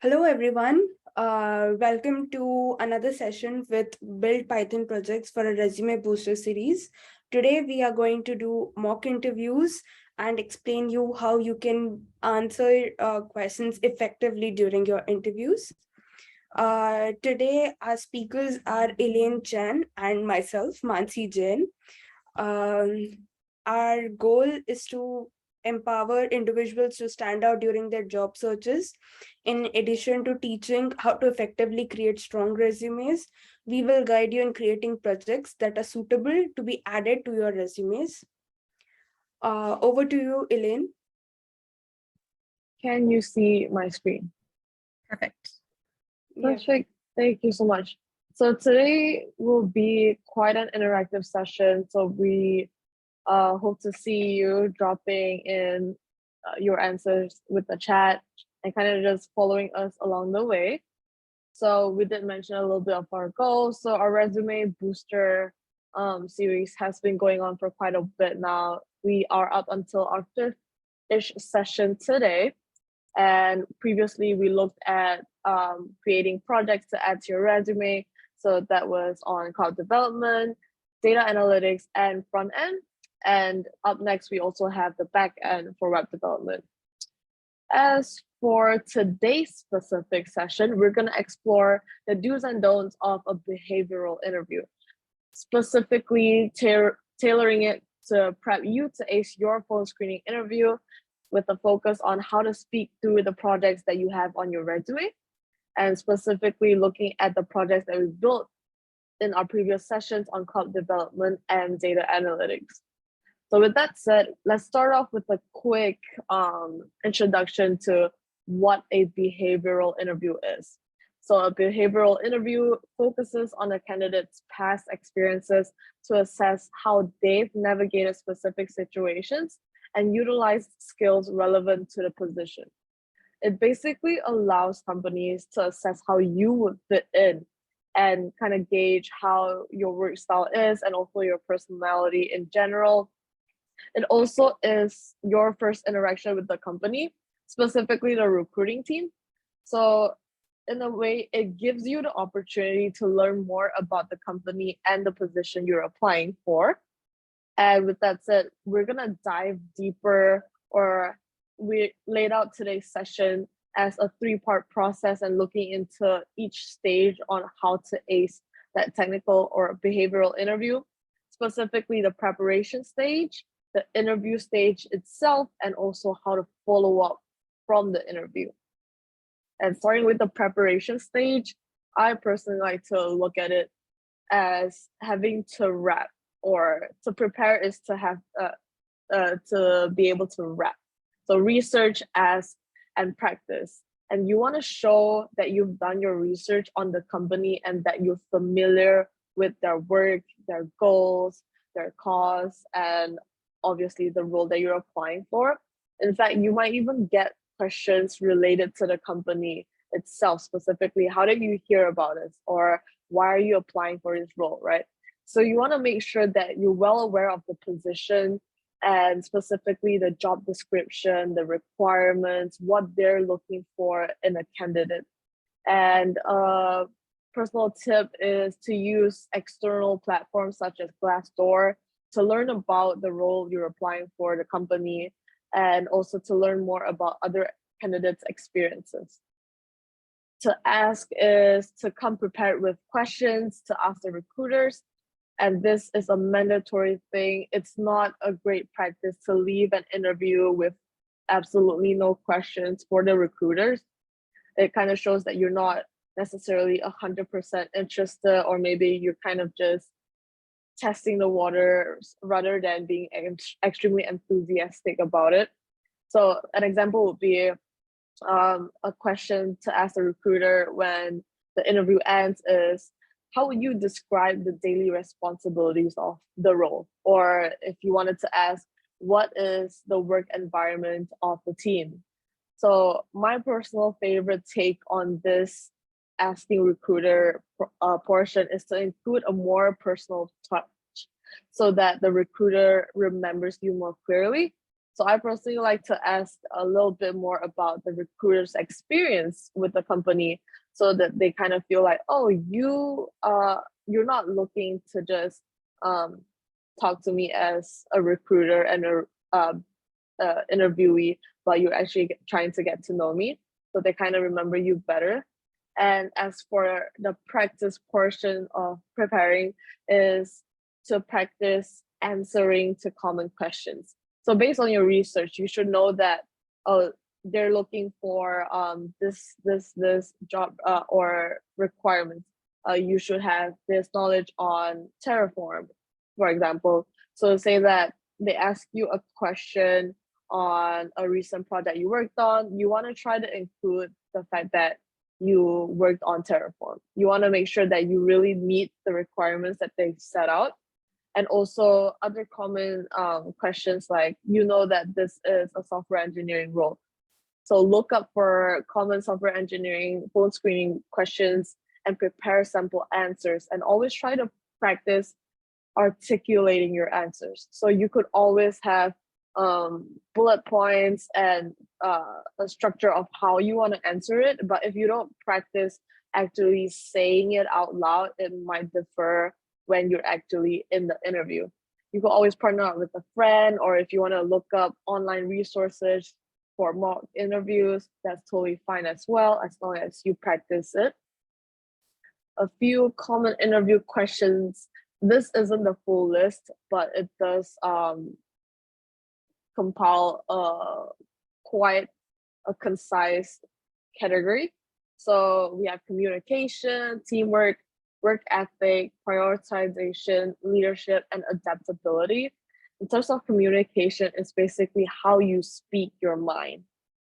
Hello, everyone. Welcome to another session with Build Python projects for a resume booster series. Today, we are going to do mock interviews and explain you how you can answer questions effectively during your interviews. Today, our speakers are Elaine, Jain, and myself, Mansi, Jain. Um, our goal is to empower individuals to stand out during their job searches. In addition to teaching how to effectively create strong resumes, we will guide you in creating projects that are suitable to be added to your resumes. Over to you, Elaine. Can you see my screen? Perfect. Perfect. Thank you so much. So today will be quite an interactive session. So we hope to see you dropping in your answers with the chat and kind of just following us along the way. So we did mention a little bit of our goals. So our resume booster series has been going on for quite a bit now. We are up until our fifth-ish session today. And previously we looked at creating projects to add to your resume. So that was on cloud development, data analytics, and front end. And up next, we also have the back end for web development. As for today's specific session, we're going to explore the do's and don'ts of a behavioral interview, specifically tailoring it to prep you to ace your phone screening interview with a focus on how to speak through the projects that you have on your resume, and specifically looking at the projects that we built in our previous sessions on cloud development and data analytics. So with that said, let's start off with a quick introduction to what a behavioral interview is. So a behavioral interview focuses on a candidate's past experiences to assess how they've navigated specific situations and utilize skills relevant to the position. It basically allows companies to assess how you would fit in and kind of gauge how your work style is and also your personality in general. It also is your first interaction with the company, specifically the recruiting team. So in a way, it gives you the opportunity to learn more about the company and the position you're applying for. And with that said, we're gonna dive deeper, or we laid out today's session as a three-part process and looking into each stage on how to ace that technical or behavioral interview, specifically the preparation stage, the interview stage itself, and also how to follow up from the interview. And starting with the preparation stage, I personally like to look at it as having to wrap, or to prepare is to have to be able to wrap. So research, ask, and practice. And you want to show that you've done your research on the company and that you're familiar with their work, their goals, their cause, and obviously the role that you're applying for. In fact, you might even get questions related to the company itself, specifically, how did you hear about us? Or why are you applying for this role, right? So you want to make sure that you're well aware of the position and specifically the job description, the requirements, what they're looking for in a candidate. And a personal tip is to use external platforms such as Glassdoor to learn about the role you're applying for, the company, and also to learn more about other candidates' experiences. To ask is to come prepared with questions to ask the recruiters. And this is a mandatory thing. It's not a great practice to leave an interview with absolutely no questions for the recruiters. It kind of shows that you're not necessarily 100% interested, or maybe you're kind of just testing the waters rather than being extremely enthusiastic about it. So an example would be a question to ask the recruiter when the interview ends is, how would you describe the daily responsibilities of the role? Or if you wanted to ask, what is the work environment of the team? So my personal favorite take on this asking recruiter portion is to include a more personal touch so that the recruiter remembers you more clearly. So I personally like to ask a little bit more about the recruiter's experience with the company, so that they kind of feel like, oh, you're not looking to just um, talk to me as a recruiter and a interviewee, but you're actually trying to get to know me, so they kind of remember you better. And as for the practice portion of preparing, is to practice answering to common questions. So based on your research, you should know that they're looking for this job or requirements. You should have this knowledge on Terraform, for example. So say that they ask you a question on a recent project you worked on, you want to try to include the fact that you worked on Terraform. You want to make sure that you really meet the requirements that they set out. And also other common questions like, you know that this is a software engineering role. So look up for common software engineering phone screening questions and prepare sample answers, and always try to practice articulating your answers. So you could always have bullet points and a structure of how you want to answer it. But if you don't practice actually saying it out loud, it might differ when you're actually in the interview. You can always partner up with a friend, or if you want to look up online resources for mock interviews, that's totally fine as well, as long as you practice it. A few common interview questions. This isn't the full list, but it does compile quite a concise category. So we have communication, teamwork, work ethic, prioritization, leadership, and adaptability. In terms of communication, it's basically how you speak your mind.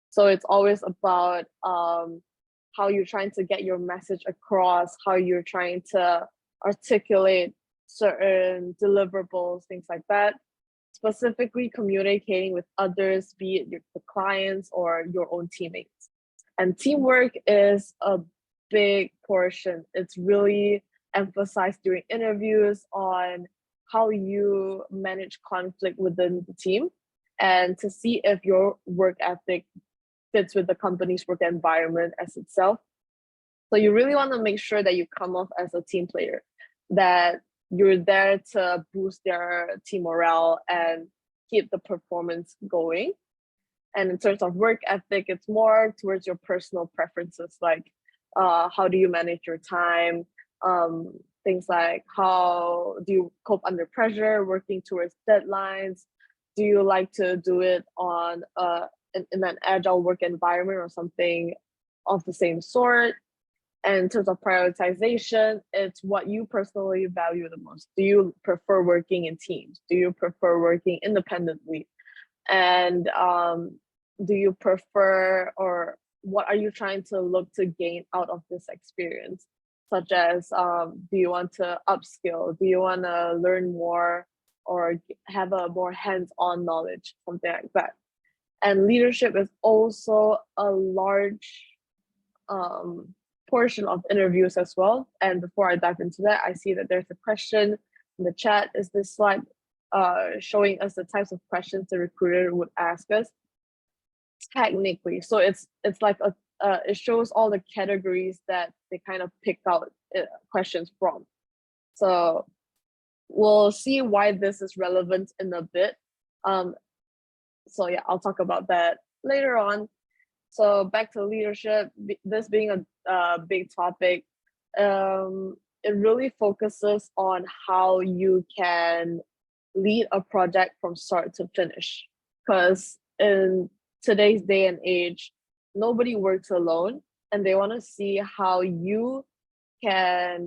So it's always about how you're trying to get your message across, how you're trying to articulate certain deliverables, things like that. Specifically communicating with others, be it the clients or your own teammates. And teamwork is a big portion. It's really emphasized during interviews on how you manage conflict within the team, and to see if your work ethic fits with the company's work environment as itself. So you really want to make sure that you come off as a team player, that you're there to boost their team morale and keep the performance going. And in terms of work ethic, it's more towards your personal preferences, like how do you manage your time, things like how do you cope under pressure, working towards deadlines, do you like to do it on in an agile work environment or something of the same sort. And in terms of prioritization, it's what you personally value the most. Do you prefer working in teams? Do you prefer working independently? And do you prefer, or what are you trying to look to gain out of this experience? Such as, do you want to upskill? Do you want to learn more or have a more hands-on knowledge, something like that? And leadership is also a large portion of interviews as well. And before I dive into that, I see that there's a question in the chat. Is this slide showing us the types of questions the recruiter would ask us? Technically, so it's like it shows all the categories that they kind of pick out questions from. So we'll see why this is relevant in a bit. So yeah, I'll talk about that later on. So back to leadership, this being a big topic, it really focuses on how you can lead a project from start to finish. Because in today's day and age, nobody works alone, and they want to see how you can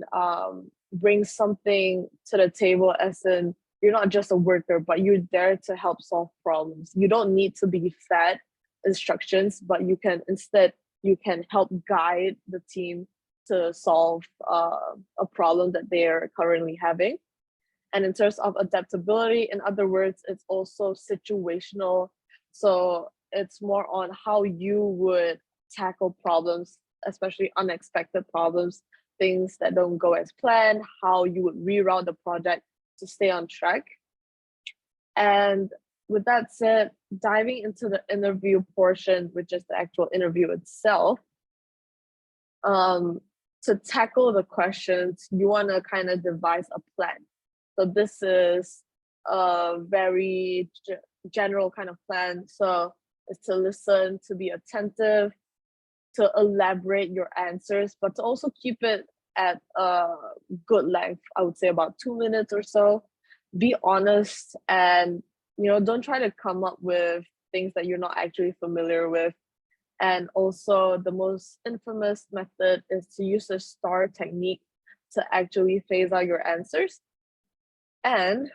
bring something to the table, as in you're not just a worker, but you're there to help solve problems. You don't need to be fed instructions, but you can help guide the team to solve a problem that they're currently having. And in terms of adaptability, in other words, it's also situational. So it's more on how you would tackle problems, especially unexpected problems, things that don't go as planned, how you would reroute the project to stay on track. And with that said, diving into the interview portion, which is the actual interview itself, to tackle the questions, you want to kind of devise a plan. So this is a very general kind of plan. So it's to listen, to be attentive, to elaborate your answers, but to also keep it at a good length. I would say about 2 minutes or so. Be honest, and don't try to come up with things that you're not actually familiar with. And also, the most infamous method is to use the star technique to actually phase out your answers. And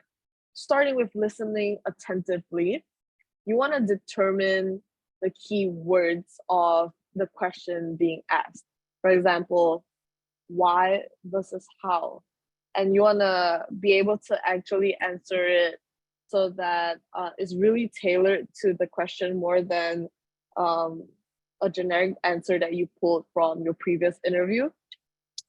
starting with listening attentively, you want to determine the key words of the question being asked. For example, why versus how. And you want to be able to actually answer it so that it's really tailored to the question more than a generic answer that you pulled from your previous interview,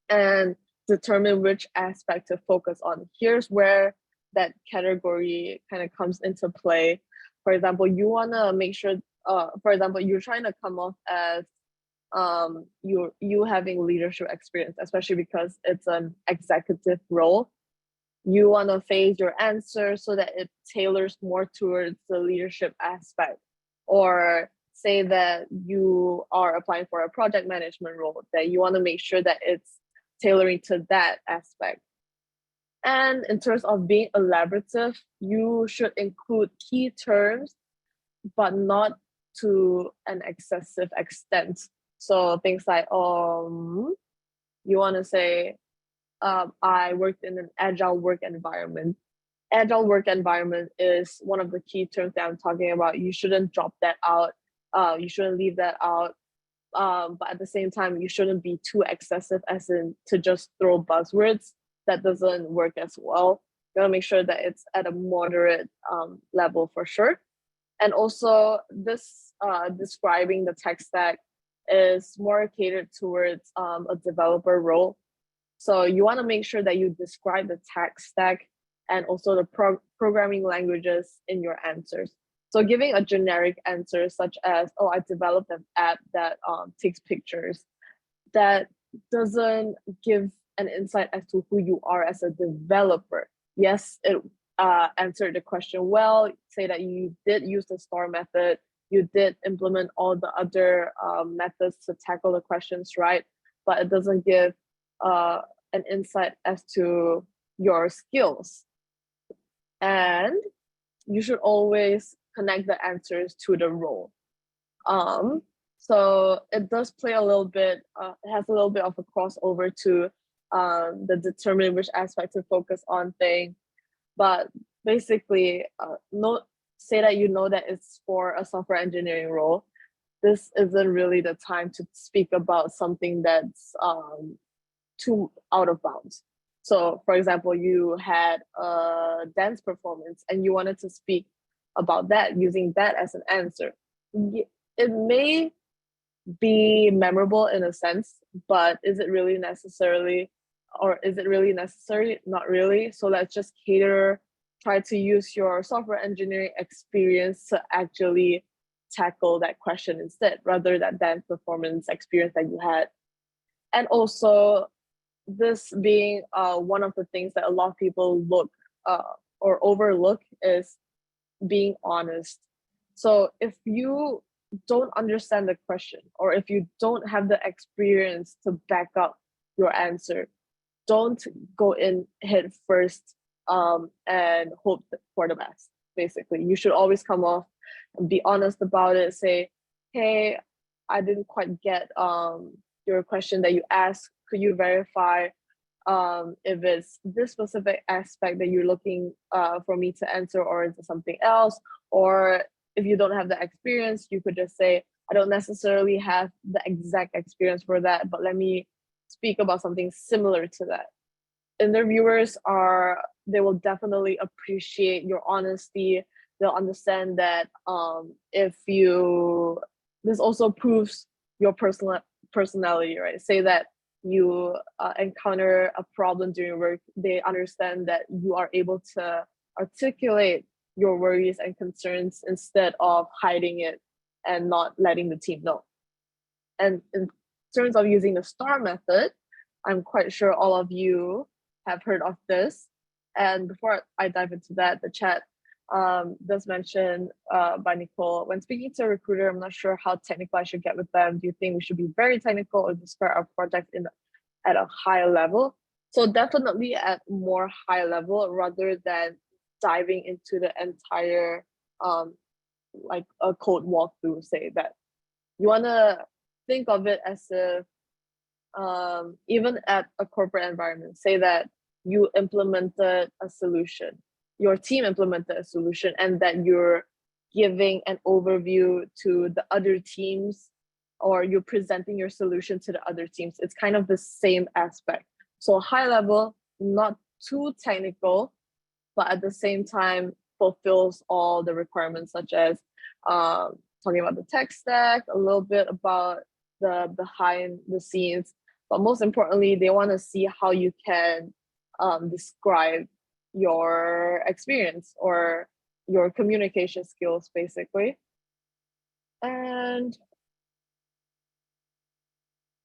and determine which aspect to focus on. Here's where that category kind of comes into play. For example, you want to make sure, for example, you're trying to come off as you having leadership experience, especially because it's an executive role. You want to phase your answer so that it tailors more towards the leadership aspect. Or say that you are applying for a project management role, that you want to make sure that it's tailoring to that aspect. And in terms of being elaborative, you should include key terms, but not to an excessive extent. So things like, you want to say, I worked in an agile work environment. Agile work environment is one of the key terms that I'm talking about. You shouldn't drop that out. You shouldn't leave that out. But at the same time, you shouldn't be too excessive as in to just throw buzzwords. That doesn't work as well. You want to make sure that it's at a moderate level for sure. And also this describing the tech stack is more catered towards a developer role. So you want to make sure that you describe the tech stack and also the programming languages in your answers. So giving a generic answer such as, oh, I developed an app that takes pictures, that doesn't give an insight as to who you are as a developer. Yes, it answered the question well, say that you did use the STAR method, you did implement all the other methods to tackle the questions, right? But it doesn't give an insight as to your skills. And you should always connect the answers to the role. So it does play a little bit, it has a little bit of a crossover to the determine which aspect to focus on thing. But basically, say that you know that it's for a software engineering role. This isn't really the time to speak about something that's too out of bounds. So for example, you had a dance performance and you wanted to speak about that, using that as an answer. It may be memorable in a sense, but is it really necessary? Not really. So let's just try to use your software engineering experience to actually tackle that question instead, rather than dance performance experience that you had. And also, this being one of the things that a lot of people look or overlook is being honest. So if you don't understand the question, or if you don't have the experience to back up your answer, don't go in head first and hope for the best. Basically, you should always come off and be honest about it. Say, hey, I didn't quite get your question that you asked. Could you verify if it's this specific aspect that you're looking for me to answer, or is it something else? Or if you don't have the experience, you could just say, I don't necessarily have the exact experience for that, but let me speak about something similar to that. Interviewers they will definitely appreciate your honesty. They'll understand that this also proves your personality, right? Say that you encounter a problem during work, they understand that you are able to articulate your worries and concerns instead of hiding it and not letting the team know. And in terms of using the STAR method, I'm quite sure all of you have heard of this. And before I dive into that, the chat does mention by Nicole, when speaking to a recruiter, I'm not sure how technical I should get with them. Do you think we should be very technical or describe our project at a higher level? So definitely at more high level rather than diving into the entire like a code walkthrough. Say that you want to think of it as if even at a corporate environment, say that you implemented a solution, your team implemented a solution, and that you're giving an overview to the other teams, or you're presenting your solution to the other teams. It's kind of the same aspect. So high level, not too technical, but at the same time fulfills all the requirements, such as talking about the tech stack, a little bit about the behind the scenes, but most importantly, they want to see how you can describe your experience or your communication skills, basically. And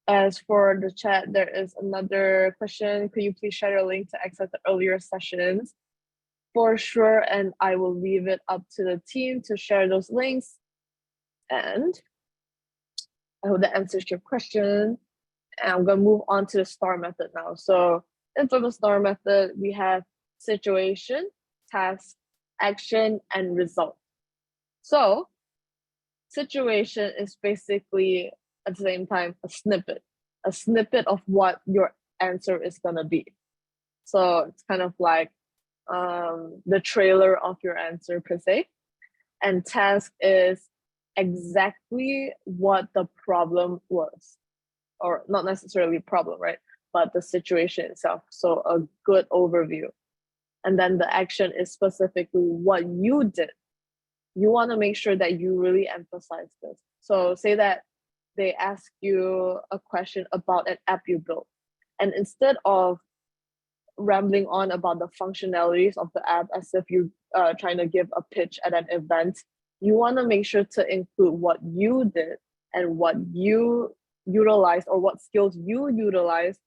as for the chat, there is another question. Could you please share your link to access the earlier sessions? For sure, and I will leave it up to the team to share those links. And I hope that answers your question. And I'm going to move on to the STAR method now. So in the STAR method, we have situation, task, action, and result. So situation is basically at the same time a snippet of what your answer is going to be. So it's kind of like the trailer of your answer per se. And task is exactly what the problem was, or not necessarily problem, right? But the situation itself. So a good overview. And then the action is specifically what you did. You want to make sure that you really emphasize this. So say that they ask you a question about an app you built. And instead of rambling on about the functionalities of the app as if you're trying to give a pitch at an event, you want to make sure to include what you did and what you utilized or what skills you utilized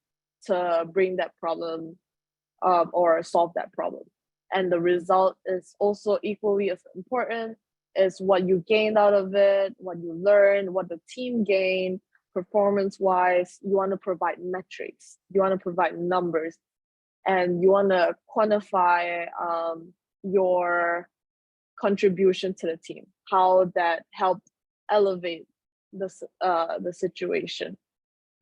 to bring that problem or solve that problem. And the result is also equally as important, is what you gained out of it, what you learned, what the team gained, performance-wise. You want to provide metrics, you want to provide numbers, and you want to quantify your contribution to the team, how that helped elevate the situation.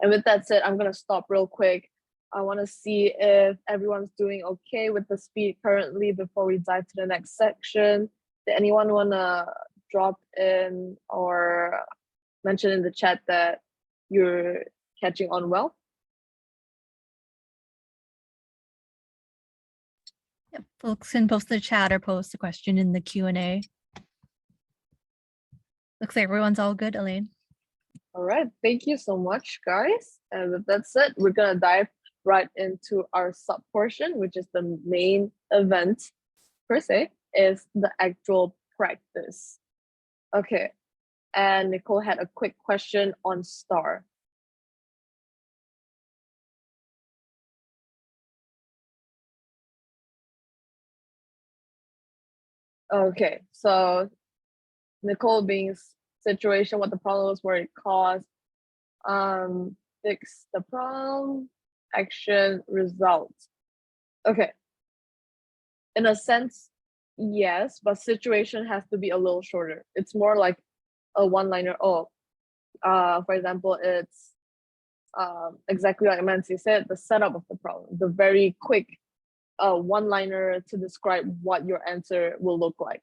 And with that said, I'm going to stop real quick. I want to see if everyone's doing okay with the speed currently before we dive to the next section. Did anyone want to drop in or mention in the chat that you're catching on well? Yep, folks can post the chat or post a question in the Q&A. Looks like everyone's all good, Elaine. All right, thank you so much, guys. And with that said, we're gonna dive right into our sub portion, which is the main event per se, is the actual practice. Okay, and Nicole had a quick question on STAR. Okay, so Nicole being situation, what the problem was, where it caused, fix the problem, action, result. Okay, in a sense, yes, but situation has to be a little shorter. It's more like a one-liner. For example, it's exactly like Mansi said, the setup of the problem, the very quick one-liner to describe what your answer will look like.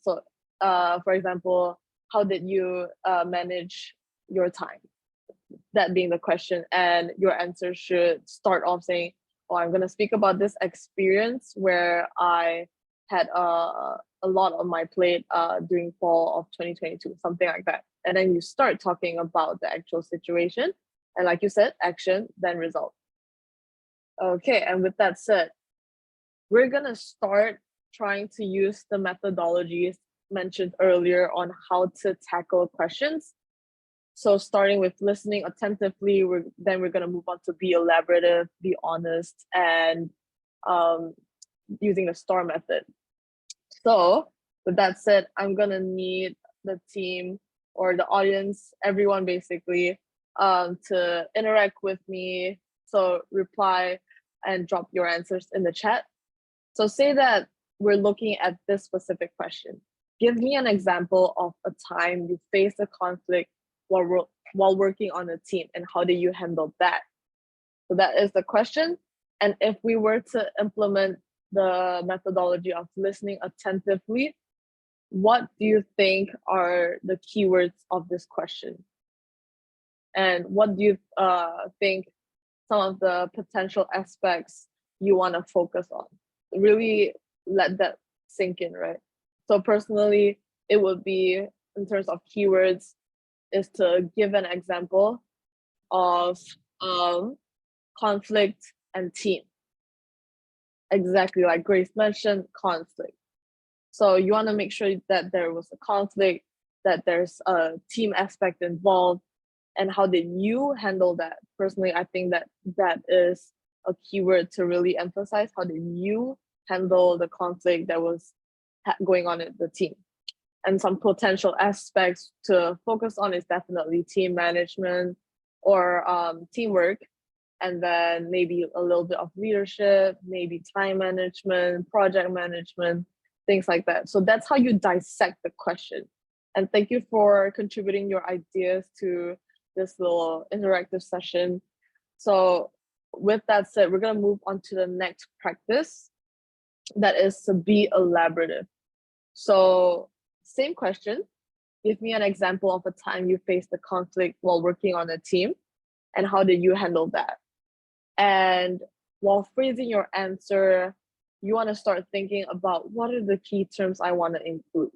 So for example, how did you manage your time? That being the question, and your answer should start off saying, oh, I'm going to speak about this experience where I had a lot on my plate during fall of 2022, something like that. And then you start talking about the actual situation. And like you said, action, then result. Okay, and with that said, we're going to start trying to use the methodologies mentioned earlier on how to tackle questions. So starting with listening attentively, we're going to move on to be elaborative, be honest, and using the STAR method. So with that said, I'm going to need the team or the audience, everyone basically, to interact with me. So reply and drop your answers in the chat. So say that we're looking at this specific question. Give me an example of a time you faced a conflict while working on a team, and how did you handle that? So that is the question. And if we were to implement the methodology of listening attentively, what do you think are the keywords of this question? And what do you think some of the potential aspects you want to focus on? Really let that sink in, right? So personally, it would be, in terms of keywords, is to give an example of conflict and team. Exactly like Grace mentioned, conflict. So you want to make sure that there was a conflict, that there's a team aspect involved, and how did you handle that? Personally, I think that is a keyword to really emphasize. How did you handle the conflict that was going on in the team? And some potential aspects to focus on is definitely team management or teamwork, and then maybe a little bit of leadership, maybe time management, project management, things like that. So that's how you dissect the question. And thank you for contributing your ideas to this little interactive session. So with that said, we're gonna move on to the next practice, that is to be elaborative. So same question, give me an example of a time you faced a conflict while working on a team, and how did you handle that? And while phrasing your answer, you want to start thinking about what are the key terms I want to include.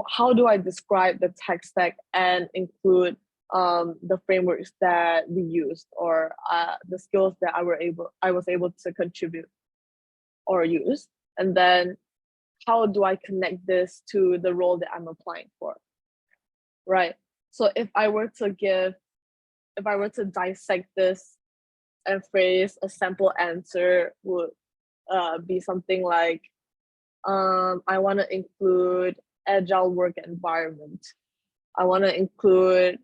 How do I describe the tech stack and include the frameworks that we used, or the skills that I was able to contribute or use? And then how do I connect this to the role that I'm applying for, right? So if I were to dissect this and phrase, a sample answer would be something like, I want to include agile work environment. I want to include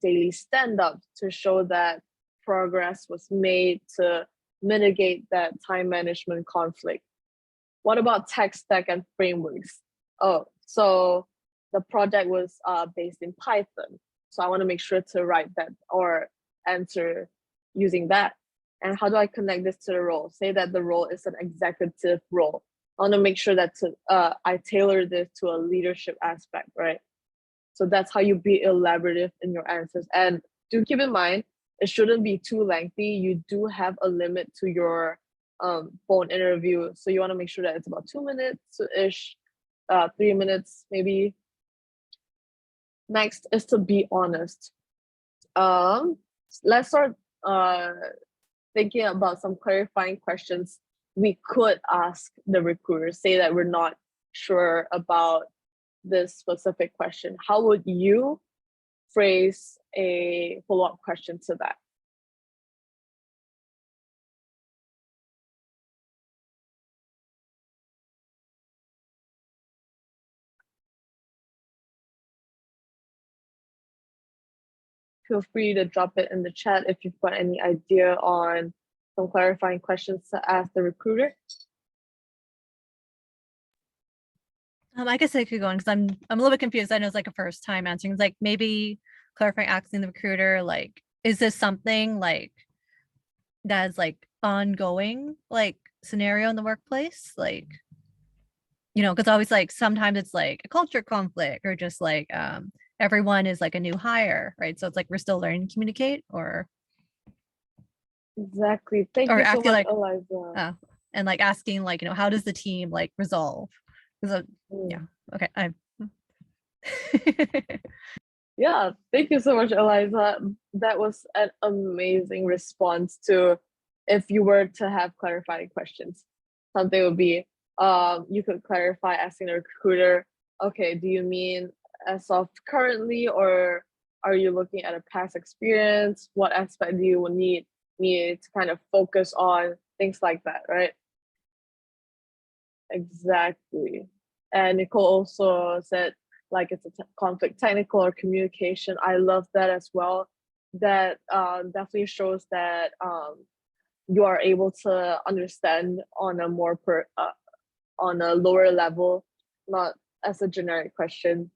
daily stand-ups to show that progress was made to mitigate that time management conflict. What about tech stack and frameworks? Oh, so the project was based in Python. So I want to make sure to write that or answer using that. And how do I connect this to the role? Say that the role is an executive role. I want to make sure that I tailor this to a leadership aspect, right? So that's how you be elaborative in your answers. And do keep in mind, it shouldn't be too lengthy. You do have a limit to your phone interview. So you want to make sure that it's about 2 minutes-ish, 3 minutes maybe. Next is to be honest. Let's start thinking about some clarifying questions we could ask the recruiter. Say that we're not sure about this specific question. How would you phrase a follow-up question to that? Feel free to drop it in the chat if you've got any idea on some clarifying questions to ask the recruiter. I guess I could go on because I'm a little bit confused. I know it's like a first time answering. It's like maybe clarifying, asking the recruiter, like, is this something like that is like ongoing, like scenario in the workplace? Like, you know, because always like sometimes it's like a culture conflict or just like everyone is like a new hire, right? So it's like we're still learning to communicate, or exactly. Thank you so much, like, Eliza. And like asking like, you know, how does the team like resolve? Because yeah, okay, I'm yeah, thank you so much, Eliza. That was an amazing response to if you were to have clarifying questions. Something would be, you could clarify asking the recruiter, okay, do you mean as of currently, or are you looking at a past experience? What aspect do you need me to kind of focus on? Things like that, right? Exactly. And Nicole also said, like, it's a conflict technical or communication. I love that as well. That definitely shows that you are able to understand on a more on a lower level, not as a generic question.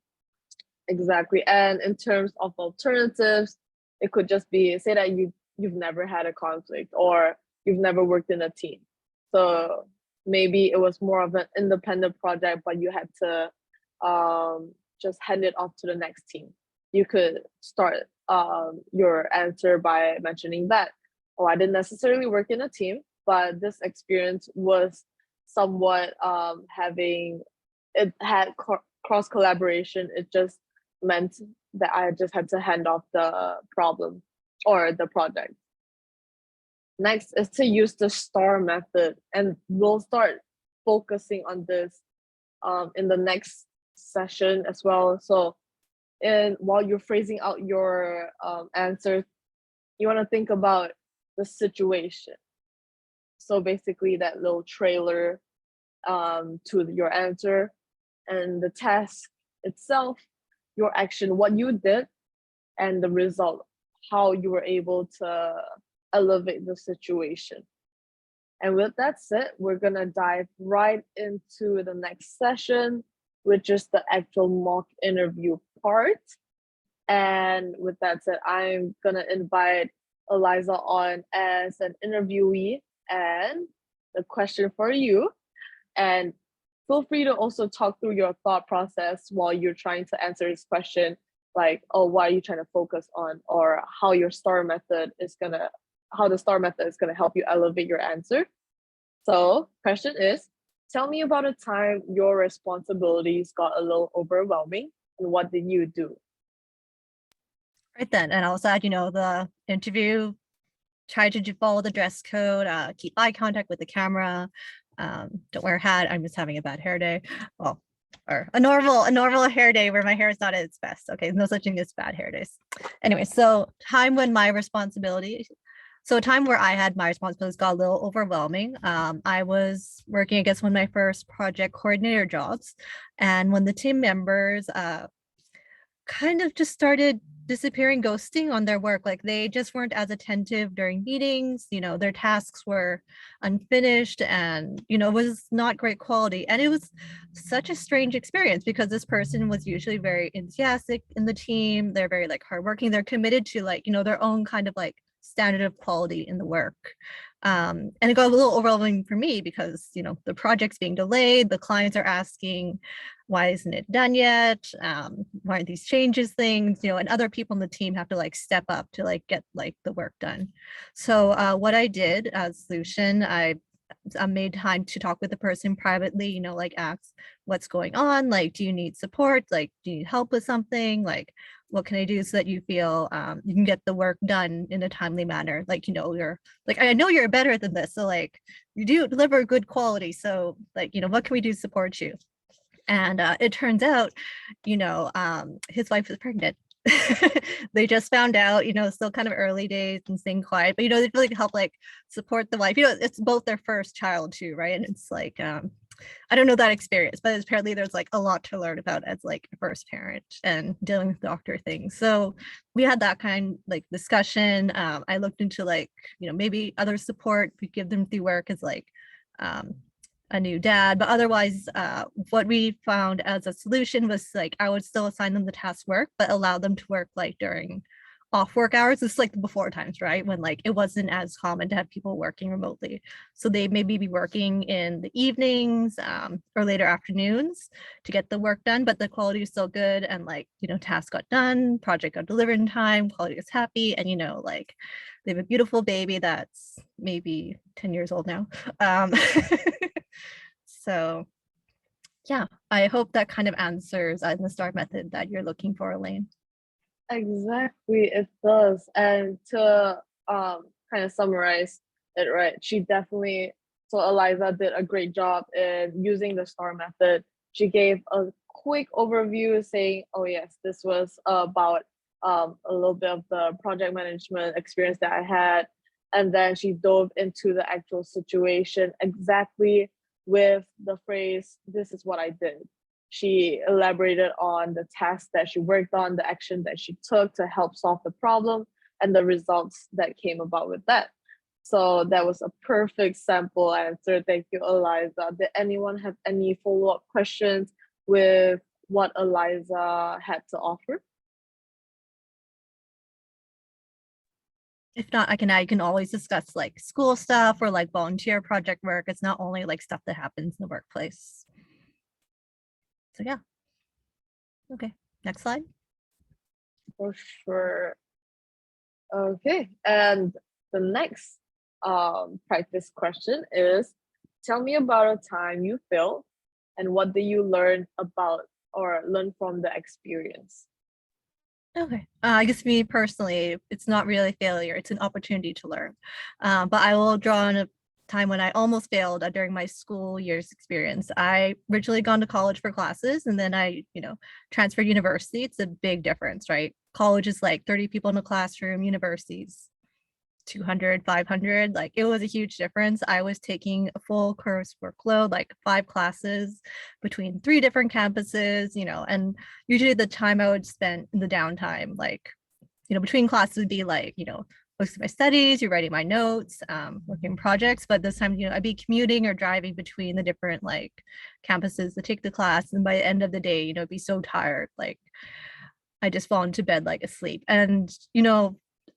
Exactly. And in terms of alternatives, it could just be, say that you've never had a conflict or you've never worked in a team. So maybe it was more of an independent project, but you had to just hand it off to the next team. You could start your answer by mentioning that, oh, I didn't necessarily work in a team, but this experience was somewhat having, it had cross collaboration. It just meant that I just had to hand off the problem or the project. Next is to use the STAR method, and we'll start focusing on this in the next session as well. So, and while you're phrasing out your answer, you want to think about the situation. So basically, that little trailer to your answer, and the task itself, your action, what you did, and the result, how you were able to elevate the situation. And with that said, we're gonna dive right into the next session, which is the actual mock interview part. And with that said, I'm gonna invite Eliza on as an interviewee. And the question for you, and feel free to also talk through your thought process while you're trying to answer this question, like, oh, what are you trying to focus on, or how your STAR method is gonna, how the STAR method is gonna help you elevate your answer. So question is, tell me about a time your responsibilities got a little overwhelming, and what did you do? Right then, and I'll also add, the interview, try to follow the dress code, keep eye contact with the camera, don't wear a hat. I'm just having a bad hair day. Well, or a normal hair day where my hair is not at its best. Okay, no such thing as bad hair days. Anyway, so time when my responsibility, so a time where I had my responsibilities got a little overwhelming. I was working, I guess, one of my first project coordinator jobs, and when the team members kind of just started disappearing, ghosting on their work, like they just weren't as attentive during meetings, their tasks were unfinished, and it was not great quality. And it was such a strange experience because this person was usually very enthusiastic in the team, they're very like hardworking, they're committed to like their own kind of like standard of quality in the work. And it got a little overwhelming for me because the project's being delayed, the clients are asking, why isn't it done yet? Why aren't these changes things? And other people in the team have to like step up to like get like the work done. So what I did as a solution, I made time to talk with the person privately, like ask what's going on, like, do you need support? Like, do you need help with something? Like, what can I do so that you feel you can get the work done in a timely manner? Like, you're like, I know you're better than this. So like, you do deliver good quality. So like, what can we do to support you? And it turns out, his wife is pregnant. They just found out, still kind of early days and staying quiet, but they really help like support the wife. It's both their first child too, right? And it's like I don't know that experience, but apparently there's like a lot to learn about as like a first parent and dealing with doctor things. So we had that kind like discussion. I looked into like maybe other support we give them through work as like a new dad, but otherwise what we found as a solution was like I would still assign them the task work but allow them to work like during off work hours. It's like the before times, right, when like it wasn't as common to have people working remotely, so they maybe be working in the evenings or later afternoons to get the work done, but the quality is still good, and like task got done, project got delivered in time, quality is happy, and like they have a beautiful baby that's maybe 10 years old now. So yeah, I hope that kind of answers in the STAR method that you're looking for, Elaine. Exactly, it does. And to kind of summarize it, right, she definitely So Eliza did a great job in using the STAR method. She gave a quick overview saying, oh yes, this was about a little bit of the project management experience that I had. And then she dove into the actual situation exactly with the phrase, this is what I did. She elaborated on the task that she worked on, the action that she took to help solve the problem, and the results that came about with that. So that was a perfect sample answer. Thank you, Eliza. Did anyone have any follow-up questions with what Eliza had to offer? If not, I can always discuss like school stuff or like volunteer project work. It's not only like stuff that happens in the workplace. So yeah. Okay, next slide. For sure. Okay, and the next practice question is, tell me about a time you failed and what did you learn about or learn from the experience? Okay. I guess me personally, it's not really failure, it's an opportunity to learn. But I will draw on a time when I almost failed during my school years experience. I originally gone to college for classes and then I, transferred university. It's a big difference, right? College is like 30 people in a classroom, universities 200, 500. Like it was a huge difference. I was taking a full course workload, like 5 classes between 3 different campuses, and usually the time I would spend in the downtime, like, between classes would be like, most of my studies, you're writing my notes, working projects, but this time, I'd be commuting or driving between the different like campuses to take the class. And by the end of the day, I'd be so tired, like I just fall into bed like asleep. And,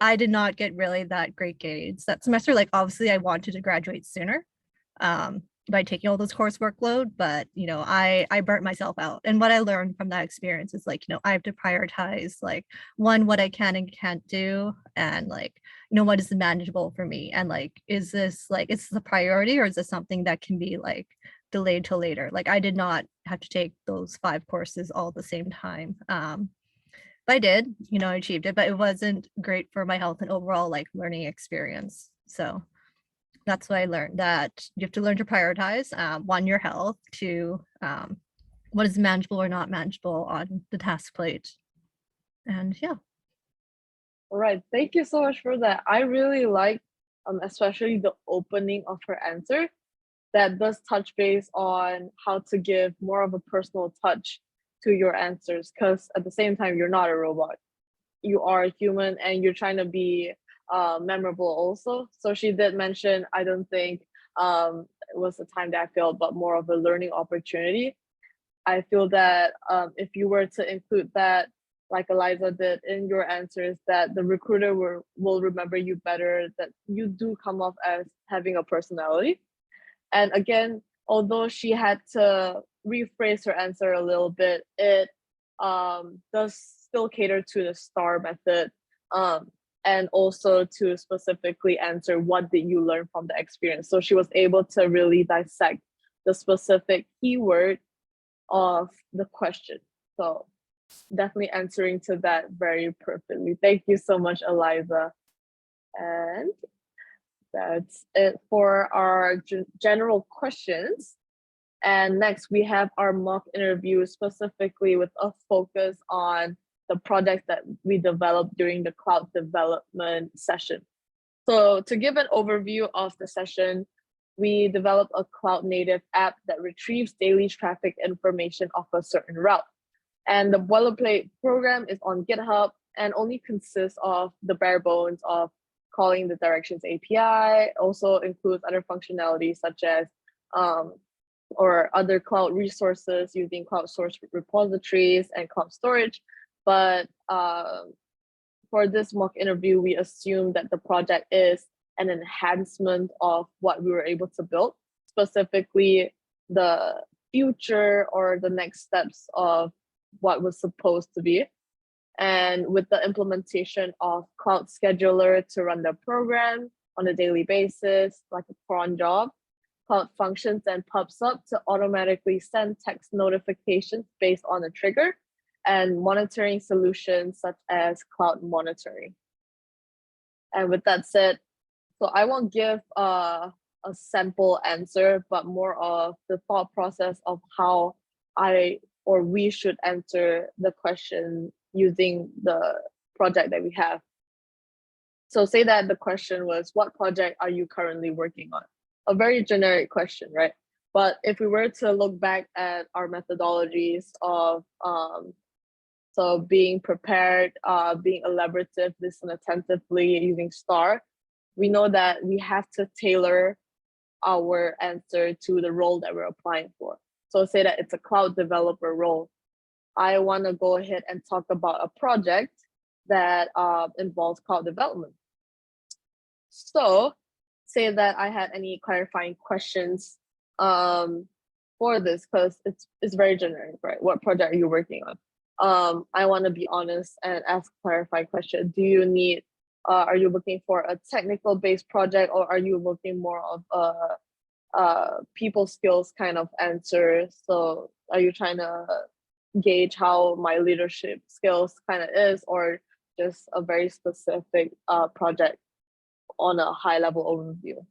I did not get really that great grades that semester. Like obviously I wanted to graduate sooner by taking all this coursework load, but I burnt myself out. And what I learned from that experience is like, I have to prioritize like one, what I can and can't do, and like, what is manageable for me, and like, is this the priority, or is this something that can be like delayed till later? Like I did not have to take those 5 courses all at the same time. But I did, I achieved it, but it wasn't great for my health and overall like learning experience. So that's what I learned, that you have to learn to prioritize, one, your health, two, what is manageable or not manageable on the task plate. And yeah. All right, thank you so much for that. I really like, especially the opening of her answer that does touch base on how to give more of a personal touch to your answers, because at the same time, you're not a robot. You are a human and you're trying to be memorable also. So she did mention, I don't think it was the time that I failed, but more of a learning opportunity. I feel that if you were to include that, like Eliza did in your answers, that the recruiter will remember you better, that you do come off as having a personality. And again, although she had to rephrase her answer a little bit, it does still cater to the STAR method, and also to specifically answer what did you learn from the experience. So she was able to really dissect the specific keyword of the question. So definitely answering to that very perfectly. Thank you so much, Eliza. And that's it for our general questions. And next we have our mock interview, specifically with a focus on the projects that we developed during the cloud development session. So to give an overview of the session, we developed a cloud native app that retrieves daily traffic information of a certain route. And the boilerplate program is on GitHub and only consists of the bare bones of calling the directions API, also includes other functionalities such as or other cloud resources using cloud source repositories and cloud storage. But for this mock interview, we assume that the project is an enhancement of what we were able to build, specifically the future or the next steps of what was supposed to be. And with the implementation of Cloud Scheduler to run the program on a daily basis, like a cron job, Cloud Functions then pops up to automatically send text notifications based on a trigger, and monitoring solutions such as Cloud Monitoring. And with that said, so I won't give a a sample answer, but more of the thought process of how I or we should answer the question using the project that we have. So say that the question was, what project are you currently working on? A very generic question, right? But if we were to look back at our methodologies of so being prepared, being elaborative, listen attentively, using STAR, we know that we have to tailor our answer to the role that we're applying for. So say that it's a cloud developer role. I want to go ahead and talk about a project that involves cloud development. So say that I had any clarifying questions for this, because it's very generic, right? What project are you working on? I want to be honest and ask clarifying question. Do you need, are you looking for a technical based project, or are you looking more of a people skills kind of answer? So are you trying to gauge how my leadership skills kind of is, or just a very specific project on a high level overview?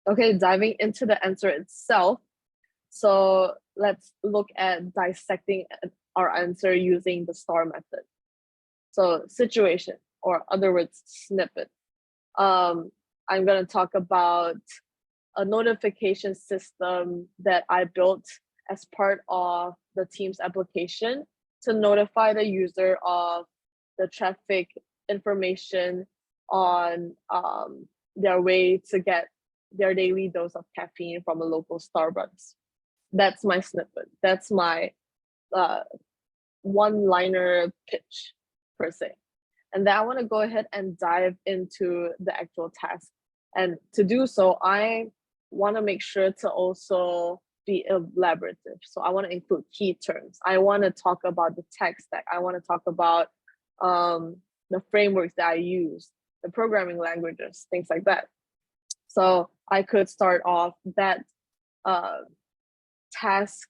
Okay, diving into the answer itself. So let's look at dissecting our answer using the STAR method. So situation, or other words, snippet. I'm going to talk about a notification system that I built as part of the Teams application to notify the user of the traffic information on their way to get their daily dose of caffeine from a local Starbucks. That's my snippet. That's my one-liner pitch, per se. And then I want to go ahead and dive into the actual task. And to do so, I want to make sure to also be elaborative. So I want to include key terms. I want to talk about the tech stack. I want to talk about the frameworks that I use, the programming languages, things like that. So I could start off that task.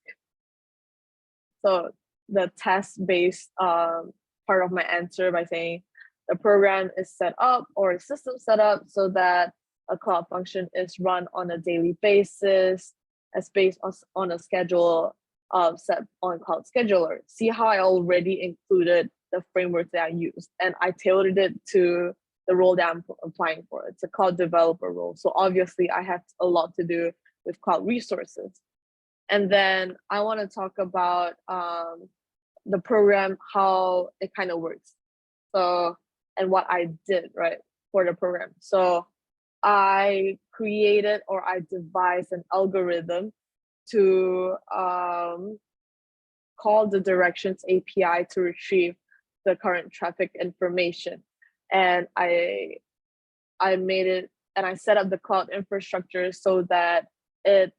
So the task-based part of my answer by saying the program is set up, or a system set up, so that a cloud function is run on a daily basis as based on a schedule set on Cloud Scheduler. See how I already included the framework that I used, and I tailored it to the role that I'm applying for. It's a cloud developer role. So obviously I have a lot to do with cloud resources. And then I want to talk about the program, how it kind of works. So, and what I did, right, for the program. So I created, or I devised an algorithm to call the directions API to retrieve the current traffic information. And I made it, and I set up the cloud infrastructure so that it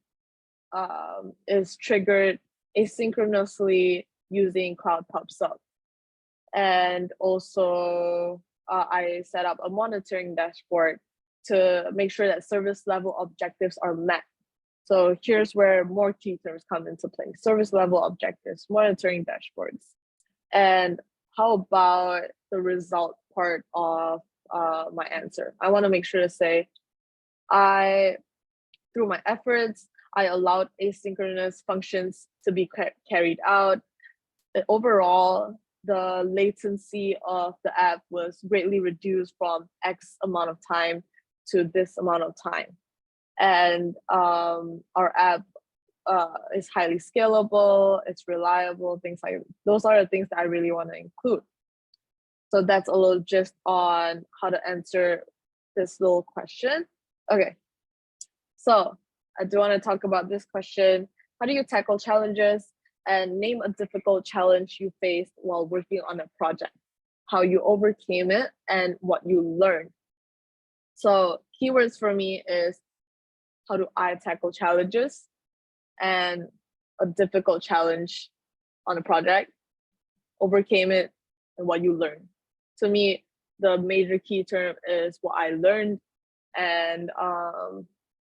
is triggered asynchronously using Cloud PubSub. And also I set up a monitoring dashboard to make sure that service level objectives are met. So here's where more key terms come into play: service level objectives, monitoring dashboards. And how about the result part of my answer? I want to make sure to say, through my efforts, I allowed asynchronous functions to be carried out. And overall, the latency of the app was greatly reduced from X amount of time to this amount of time. And our app is highly scalable, it's reliable, things like those are the things that I really want to include. So that's a little gist on how to answer this little question. Okay, so I do want to talk about this question. How do you tackle challenges? And name a difficult challenge you faced while working on a project, how you overcame it, and what you learned. So keywords for me is, how do I tackle challenges, and a difficult challenge on a project, overcame it, and what you learned. To me, the major key term is what I learned, and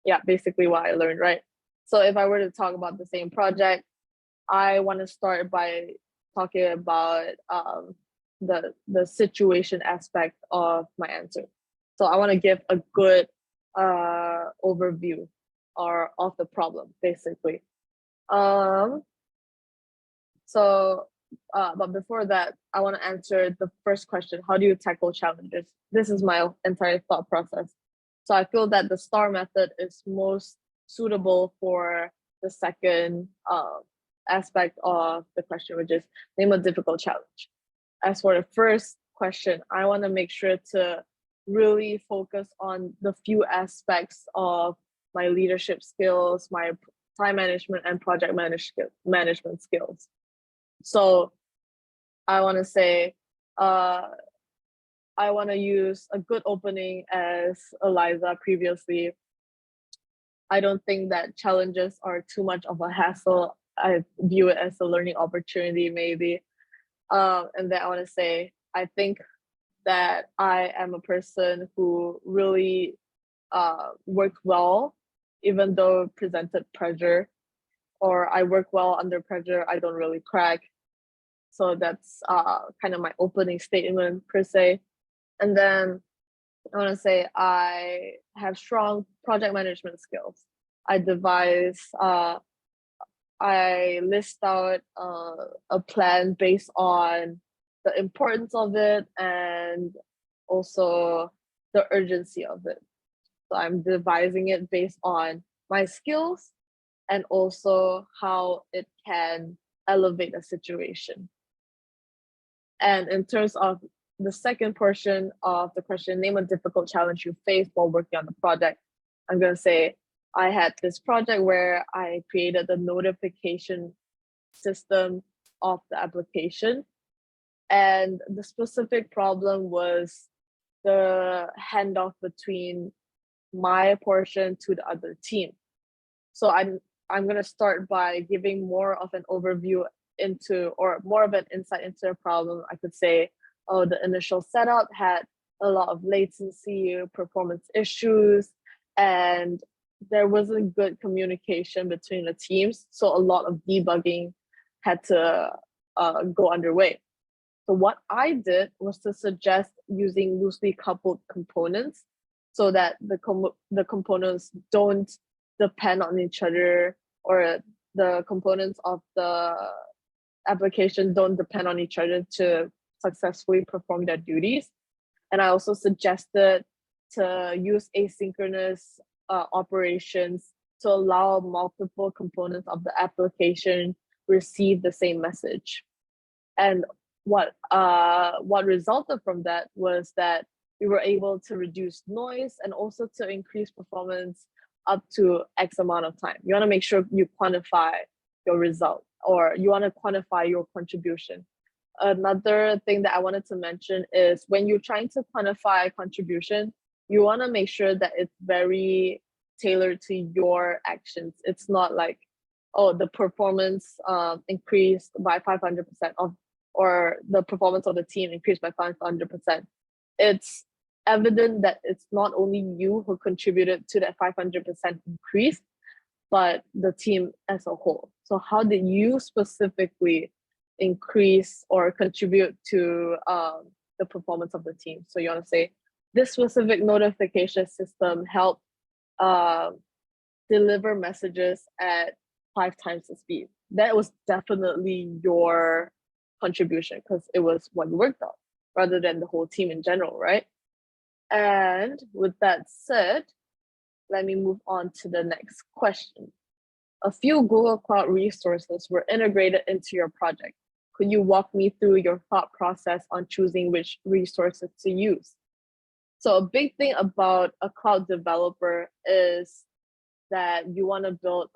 yeah, basically what I learned, right? So if I were to talk about the same project, I want to start by talking about the situation aspect of my answer. So I want to give a good overview or of the problem, basically. But before that, I want to answer the first question: how do you tackle challenges? This is my entire thought process. So I feel that the STAR method is most suitable for the second aspect of the question, which is name a difficult challenge. As for the first question, I want to make sure to really focus on the few aspects of my leadership skills, my time management and project management skills. So I want to say, I want to use a good opening as Eliza previously. I don't think that challenges are too much of a hassle. I view it as a learning opportunity, maybe. And then I want to say, I think that I am a person who really worked well, even though presented pressure, or I work well under pressure. I don't really crack. So that's kind of my opening statement per se. And then I want to say I have strong project management skills. I list out a plan based on the importance of it and also the urgency of it. So I'm devising it based on my skills and also how it can elevate a situation. And in terms of the second portion of the question, name a difficult challenge you faced while working on the project. I'm going to say I had this project where I created the notification system of the application. And the specific problem was the handoff between my portion to the other team. So I'm going to start by giving more of an overview into, or more of an insight into a problem. I could say, oh, the initial setup had a lot of latency, performance issues, and there wasn't good communication between the teams. So a lot of debugging had to go underway. So what I did was to suggest using loosely coupled components so that the components don't depend on each other, or the components of the application don't depend on each other to successfully perform their duties. And I also suggested to use asynchronous operations to allow multiple components of the application receive the same message. And what resulted from that was that we were able to reduce noise and also to increase performance up to X amount of time. You want to make sure you quantify your result, or you want to quantify your contribution. Another thing that I wanted to mention is when you're trying to quantify contribution, you want to make sure that it's very tailored to your actions. It's not like, oh, the performance increased by 500% or the performance of the team increased by 500%. It's evident that it's not only you who contributed to that 500% increase, but the team as a whole. So how did you specifically increase or contribute to the performance of the team? So you want to say, this specific notification system helped deliver messages at 5 times the speed. That was definitely your contribution because it was what you worked on rather than the whole team in general, right? And with that said, let me move on to the next question. A few Google Cloud resources were integrated into your project. Could you walk me through your thought process on choosing which resources to use? So a big thing about a cloud developer is that you want to build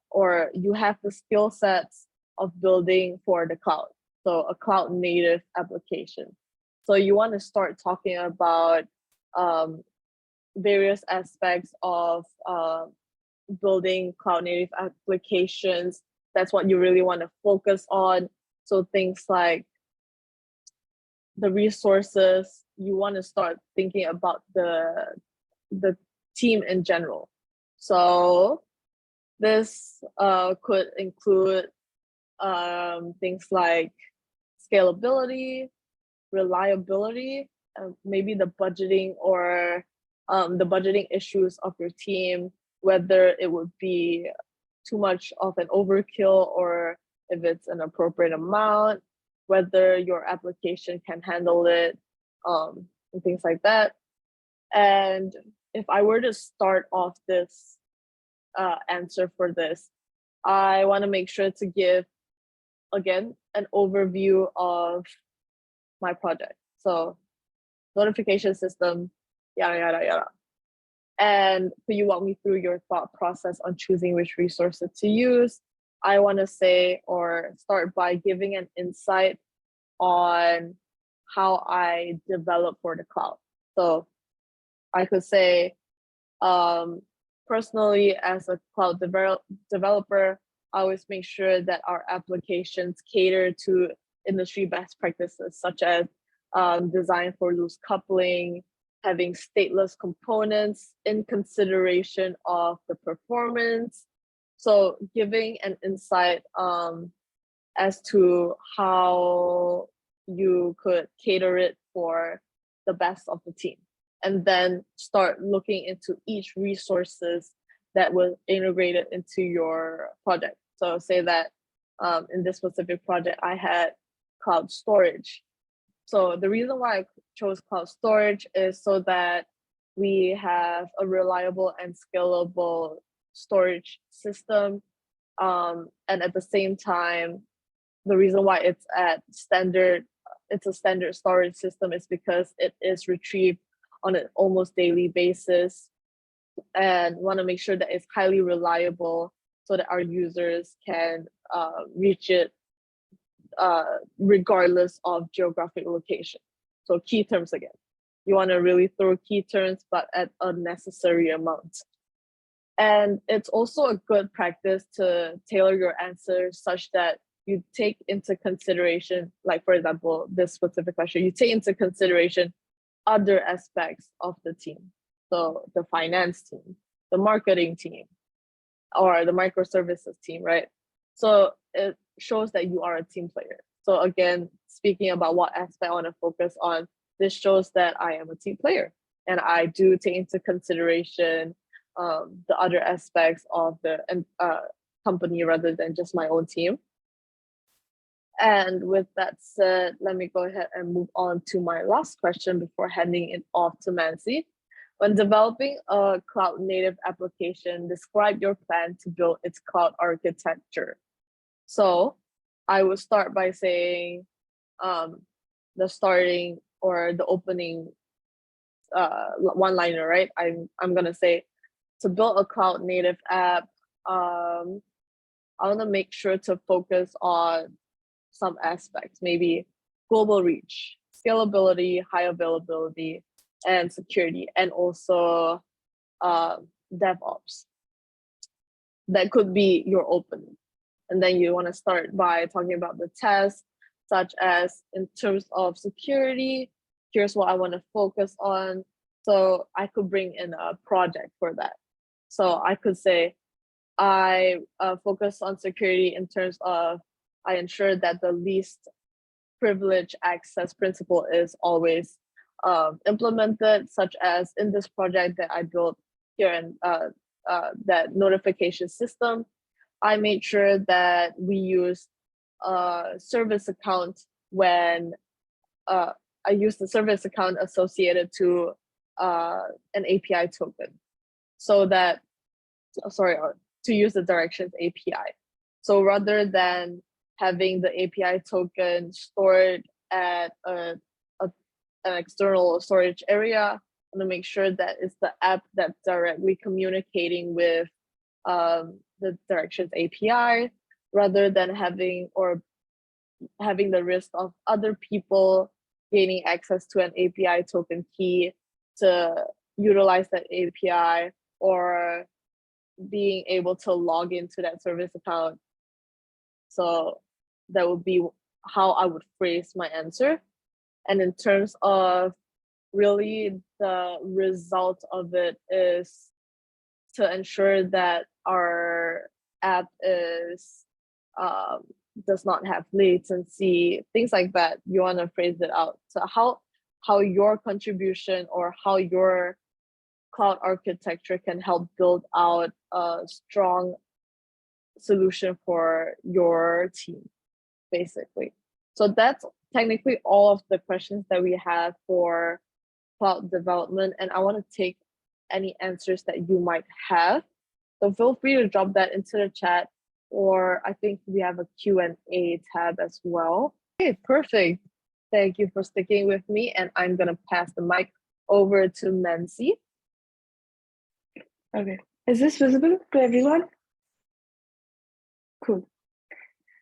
or you have the skill sets of building for the cloud. So a cloud native application. So you want to start talking about various aspects of building cloud native applications. That's what you really want to focus on. So things like the resources, you want to start thinking about the team in general. So this could include things like scalability, reliability, maybe the budgeting or the budgeting issues of your team, whether it would be too much of an overkill or if it's an appropriate amount, whether your application can handle it, and things like that. And if I were to start off this answer for this, I want to make sure to give, again, an overview of my project. So notification system, yada, yada, yada. And could you walk me through your thought process on choosing which resources to use? I want to say or start by giving an insight on how I develop for the cloud. So I could say, personally, as a cloud developer, I always make sure that our applications cater to industry best practices, such as design for loose coupling, having stateless components in consideration of the performance. So giving an insight as to how you could cater it for the best of the team. And then start looking into each resources that was integrated into your project. So say that in this specific project, I had cloud storage. So the reason why I chose cloud storage is so that we have a reliable and scalable storage system. And at the same time, the reason why it's a standard storage system is because it is retrieved on an almost daily basis, and want to make sure that it's highly reliable so that our users can reach it regardless of geographic location. So key terms again. You want to really throw key terms, but at a necessary amount. And it's also a good practice to tailor your answers such that you take into consideration, like for example, this specific question, you take into consideration other aspects of the team. So the finance team, the marketing team, or the microservices team, right? So it shows that you are a team player. So again, speaking about what aspect I want to focus on, this shows that I am a team player and I do take into consideration the other aspects of the company rather than just my own team. And with that said, let me go ahead and move on to my last question before handing it off to Mansi. When developing a cloud native application, describe your plan to build its cloud architecture. So I would start by saying the starting or the opening one-liner, right? I'm gonna say, to build a cloud native app, I want to make sure to focus on some aspects, maybe global reach, scalability, high availability, and security, and also DevOps. That could be your opening. And then you want to start by talking about the tests, such as in terms of security, here's what I want to focus on. So I could bring in a project for that. So I could say, I focus on security in terms of I ensure that the least privilege access principle is always implemented, such as in this project that I built here in that notification system. I made sure that we use service account when I use the service account associated to an API token, so that, to use the directions API. So rather than having the API token stored at an external storage area, I'm gonna make sure that it's the app that's directly communicating with the directions API, rather than having the risk of other people gaining access to an API token key to utilize that API, or being able to log into that service account. So that would be how I would phrase my answer. And in terms of really the result of it is to ensure that our app is does not have latency, things like that. You want to phrase it out. So how your contribution or how your cloud architecture can help build out a strong solution for your team, basically. So that's technically all of the questions that we have for cloud development, and I want to take any answers that you might have. So feel free to drop that into the chat, or I think we have a Q&A tab as well. Okay, perfect. Thank you for sticking with me, and I'm gonna pass the mic over to Mansi. Okay. Is this visible to everyone? Cool.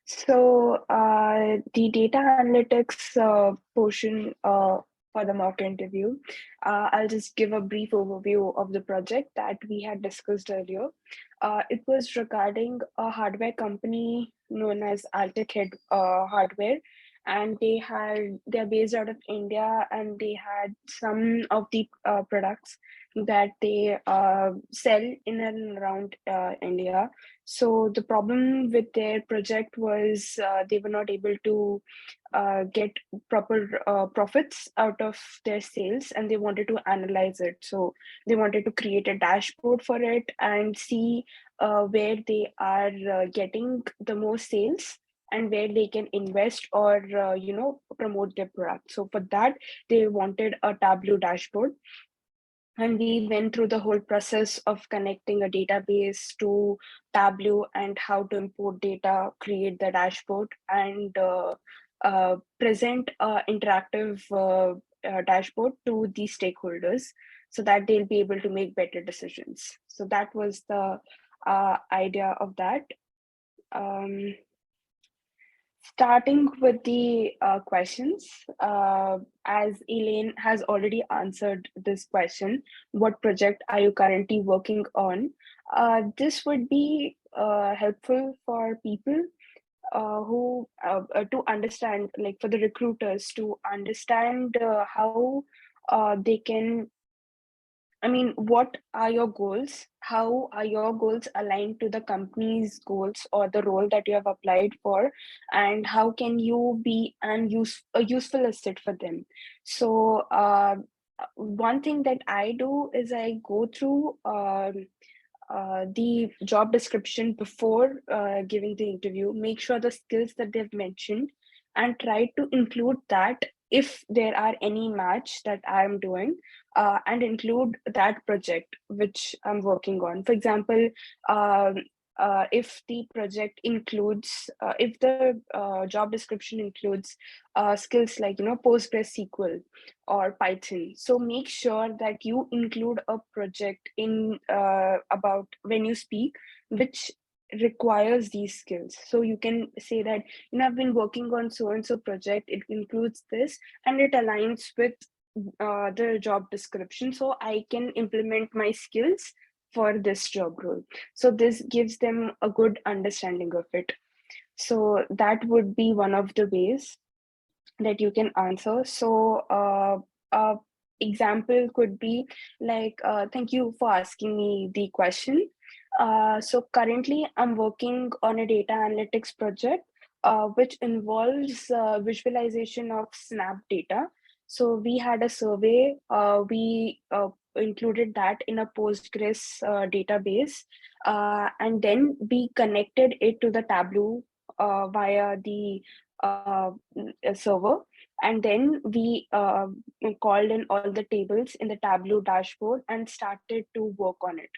So the data analytics portion for the mock interview, I'll just give a brief overview of the project that we had discussed earlier. It was regarding a hardware company known as Altec Head Hardware, and they're based out of India, and they had some of the products that they sell in and around India. So the problem with their project was they were not able to get proper profits out of their sales, and they wanted to analyze it. So they wanted to create a dashboard for it and see where they are getting the most sales and where they can invest or promote their product. So for that, they wanted a Tableau dashboard, and we went through the whole process of connecting a database to Tableau and how to import data, create the dashboard, and present interactive dashboard to the stakeholders so that they'll be able to make better decisions. So that was the idea of that. Starting with the questions, as Elaine has already answered this question, what project are you currently working on? This would be helpful for people who to understand, like for the recruiters to understand how they can, I mean, what are your goals? How are your goals aligned to the company's goals or the role that you have applied for? And how can you be a useful asset for them? So, one thing that I do is I go through the job description before giving the interview, make sure the skills that they've mentioned, and try to include that if there are any match that I'm doing, and include that project which I'm working on. For example, if the project includes, if the job description includes skills like, PostgreSQL or Python. So make sure that you include a project in about when you speak, which requires these skills. So you can say that, I've been working on so and so project, it includes this, and it aligns with the job description, so I can implement my skills for this job role. So this gives them a good understanding of it. So that would be one of the ways that you can answer. So example could be like, thank you for asking me the question. So currently I'm working on a data analytics project which involves visualization of snap data. So we had a survey, we included that in a Postgres database, and then we connected it to the Tableau via the server, and then we called in all the tables in the Tableau dashboard and started to work on it.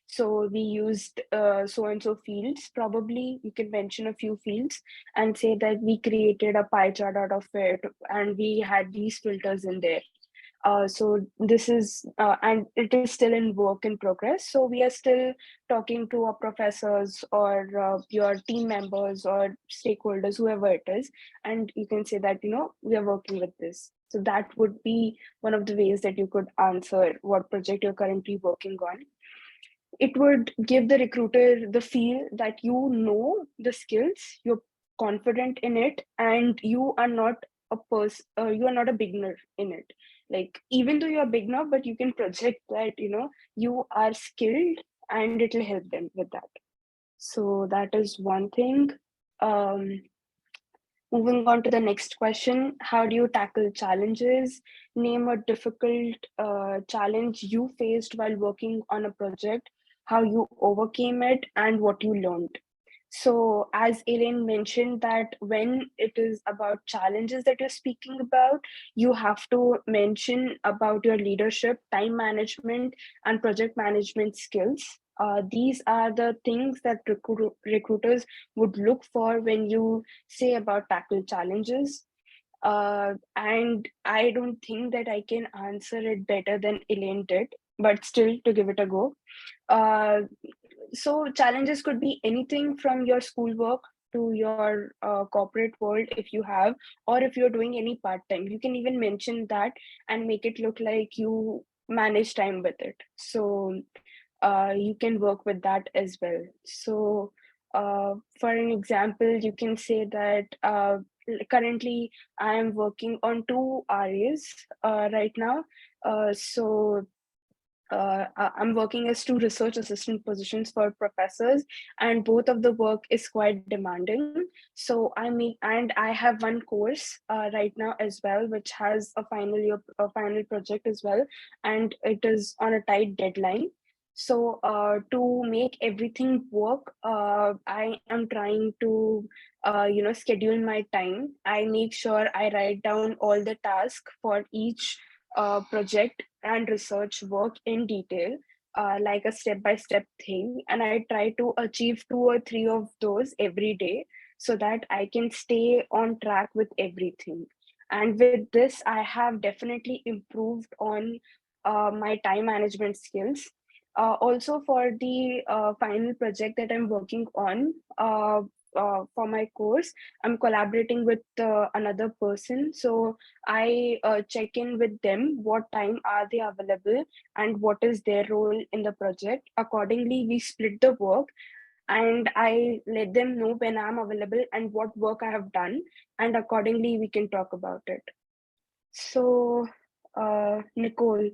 So we used so and so fields. Probably you can mention a few fields and say that we created a pie chart out of it, and we had these filters in there. So this is, and it is still in work in progress. So we are still talking to our professors or your team members or stakeholders, whoever it is, and you can say that, we are working with this. So that would be one of the ways that you could answer what project you're currently working on. It would give the recruiter the feel that you know the skills, you're confident in it, and you are not you are not a beginner in it. Like, even though you're a beginner, but you can project that, you are skilled, and it'll help them with that. So that is one thing. Moving on to the next question, how do you tackle challenges? Name a difficult challenge you faced while working on a project, how you overcame it, and what you learned. So, as Elaine mentioned, that when it is about challenges that you're speaking about, you have to mention about your leadership, time management, and project management skills. These are the things that recruiters would look for when you say about tackle challenges. And I don't think that I can answer it better than Elaine did, but still to give it a go. Uh, so challenges could be anything from your schoolwork to your corporate world if you have, or if you're doing any part-time, you can even mention that and make it look like you manage time with it. So you can work with that as well. So for an example, you can say that currently I am working on two RAs right now. I'm working as two research assistant positions for professors, and both of the work is quite demanding. So I have one course right now as well, which has a final project as well, and it is on a tight deadline. So to make everything work, I am trying to schedule my time. I make sure I write down all the tasks for each project and research work in detail, like a step by step thing. And I try to achieve two or three of those every day so that I can stay on track with everything. And with this, I have definitely improved on my time management skills. Also, for the final project that I'm working on, for my course, I'm collaborating with another person. So I check in with them, what time are they available and what is their role in the project. Accordingly, we split the work and I let them know when I'm available and what work I have done. And accordingly, we can talk about it. So, Nicole,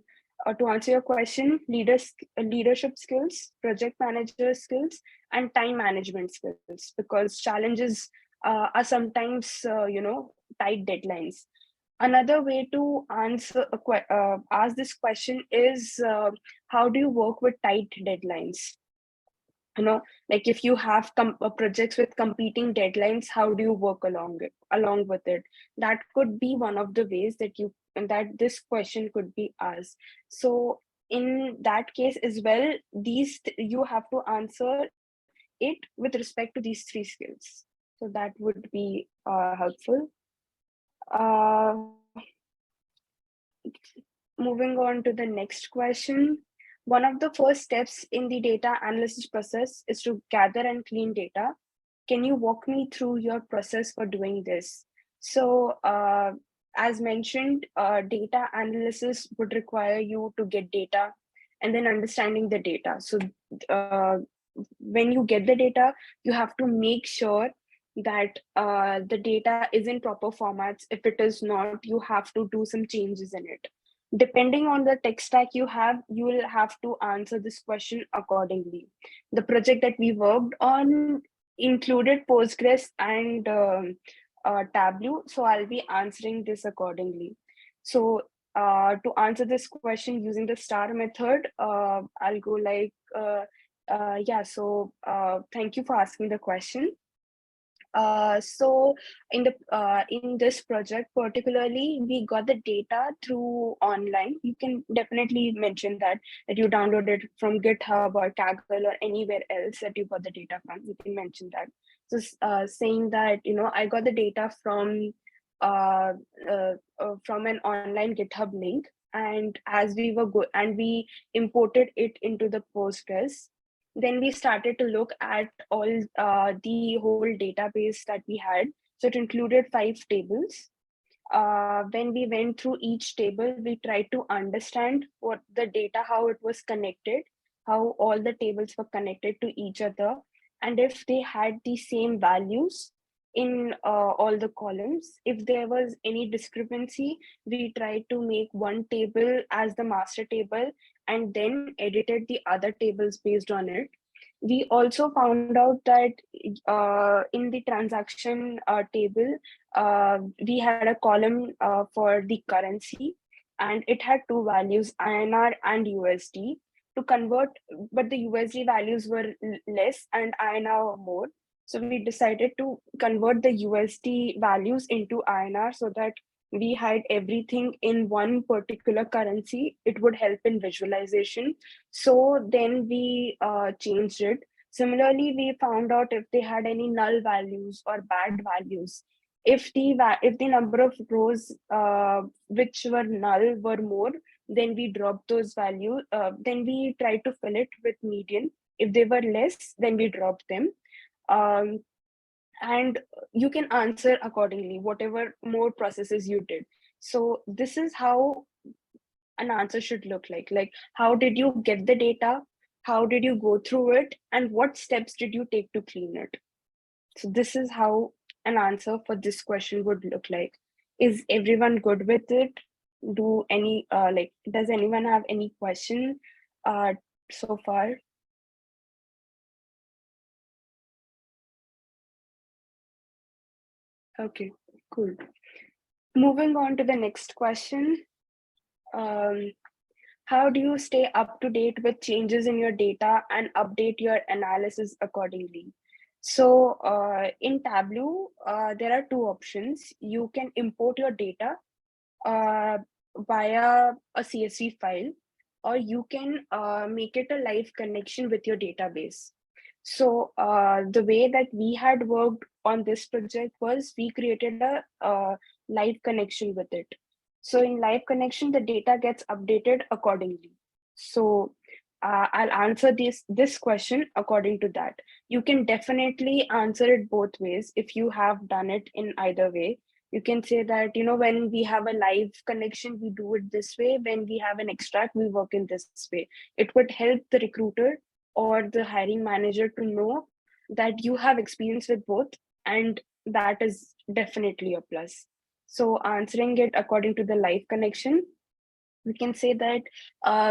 to answer your question, leadership skills, project manager skills, and time management skills, because challenges are sometimes, tight deadlines. Another way to ask this question is, how do you work with tight deadlines? Like if you have projects with competing deadlines, how do you work along with it? That could be one of the ways that this question could be asked. So in that case as well, you have to answer it with respect to these three skills. So that would be helpful. uh, Moving on to the next question. One of the first steps in the data analysis process is to gather and clean data. Can you walk me through your process for doing this? So, as mentioned, data analysis would require you to get data and then understanding the data. So, uh, when you get the data, you have to make sure that the data is in proper formats. If it is not, you have to do some changes in it. Depending on the tech stack you have, you will have to answer this question accordingly. The project that we worked on included Postgres and Tableau, so I'll be answering this accordingly. So to answer this question using the star method, I'll go like, thank you for asking the question. So in this project particularly, we got the data through online. You can definitely mention that you downloaded from GitHub or Kaggle or anywhere else that you got the data from. You can mention that. So saying that I got the data uh, from an online GitHub link, and as we were and we imported it into the Postgres. Then we started to look at all the whole database that we had. So it included 5 tables. When we went through each table, we tried to understand what the data, how it was connected, how all the tables were connected to each other, and if they had the same values in all the columns. If there was any discrepancy, we tried to make one table as the master table and then edited the other tables based on it. We also found out that in the transaction table, we had a column for the currency, and it had two values, INR and USD. To convert, but the USD values were less and INR were more. So we decided to convert the USD values into INR so that we had everything in one particular currency. It would help in visualization. So then we changed it. Similarly, we found out if they had any null values or bad values. If the number of rows which were null were more, then we dropped those values. Then we tried to fill it with median. If they were less, then we dropped them. Um, and you can answer accordingly, whatever more processes you did. So this is how an answer should look like how did you get the data, how did you go through it, and what steps did you take to clean it. So this is how an answer for this question would look like. Is everyone good with it? Do any does anyone have any question so far? Okay, cool. Moving on to the next question. um, How do you stay up to date with changes in your data and update your analysis accordingly? So in Tableau, there are two options. You can import your data uh, via a CSV file, or you can make it a live connection with your database. So the way that we had worked on this project was we created a live connection with it. So in live connection, the data gets updated accordingly. So I'll answer this question according to that. You can definitely answer it both ways if you have done it in either way. You can say that, when we have a live connection, we do it this way. When we have an extract, we work in this way. It would help the recruiter or the hiring manager to know that you have experience with both, and that is definitely a plus. So answering it according to the live connection, we can say that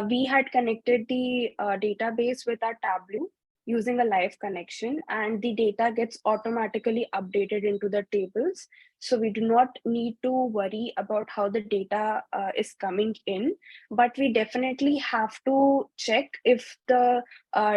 we had connected the database with our Tableau using a live connection, and the data gets automatically updated into the tables. So we do not need to worry about how the data is coming in, but we definitely have to check if the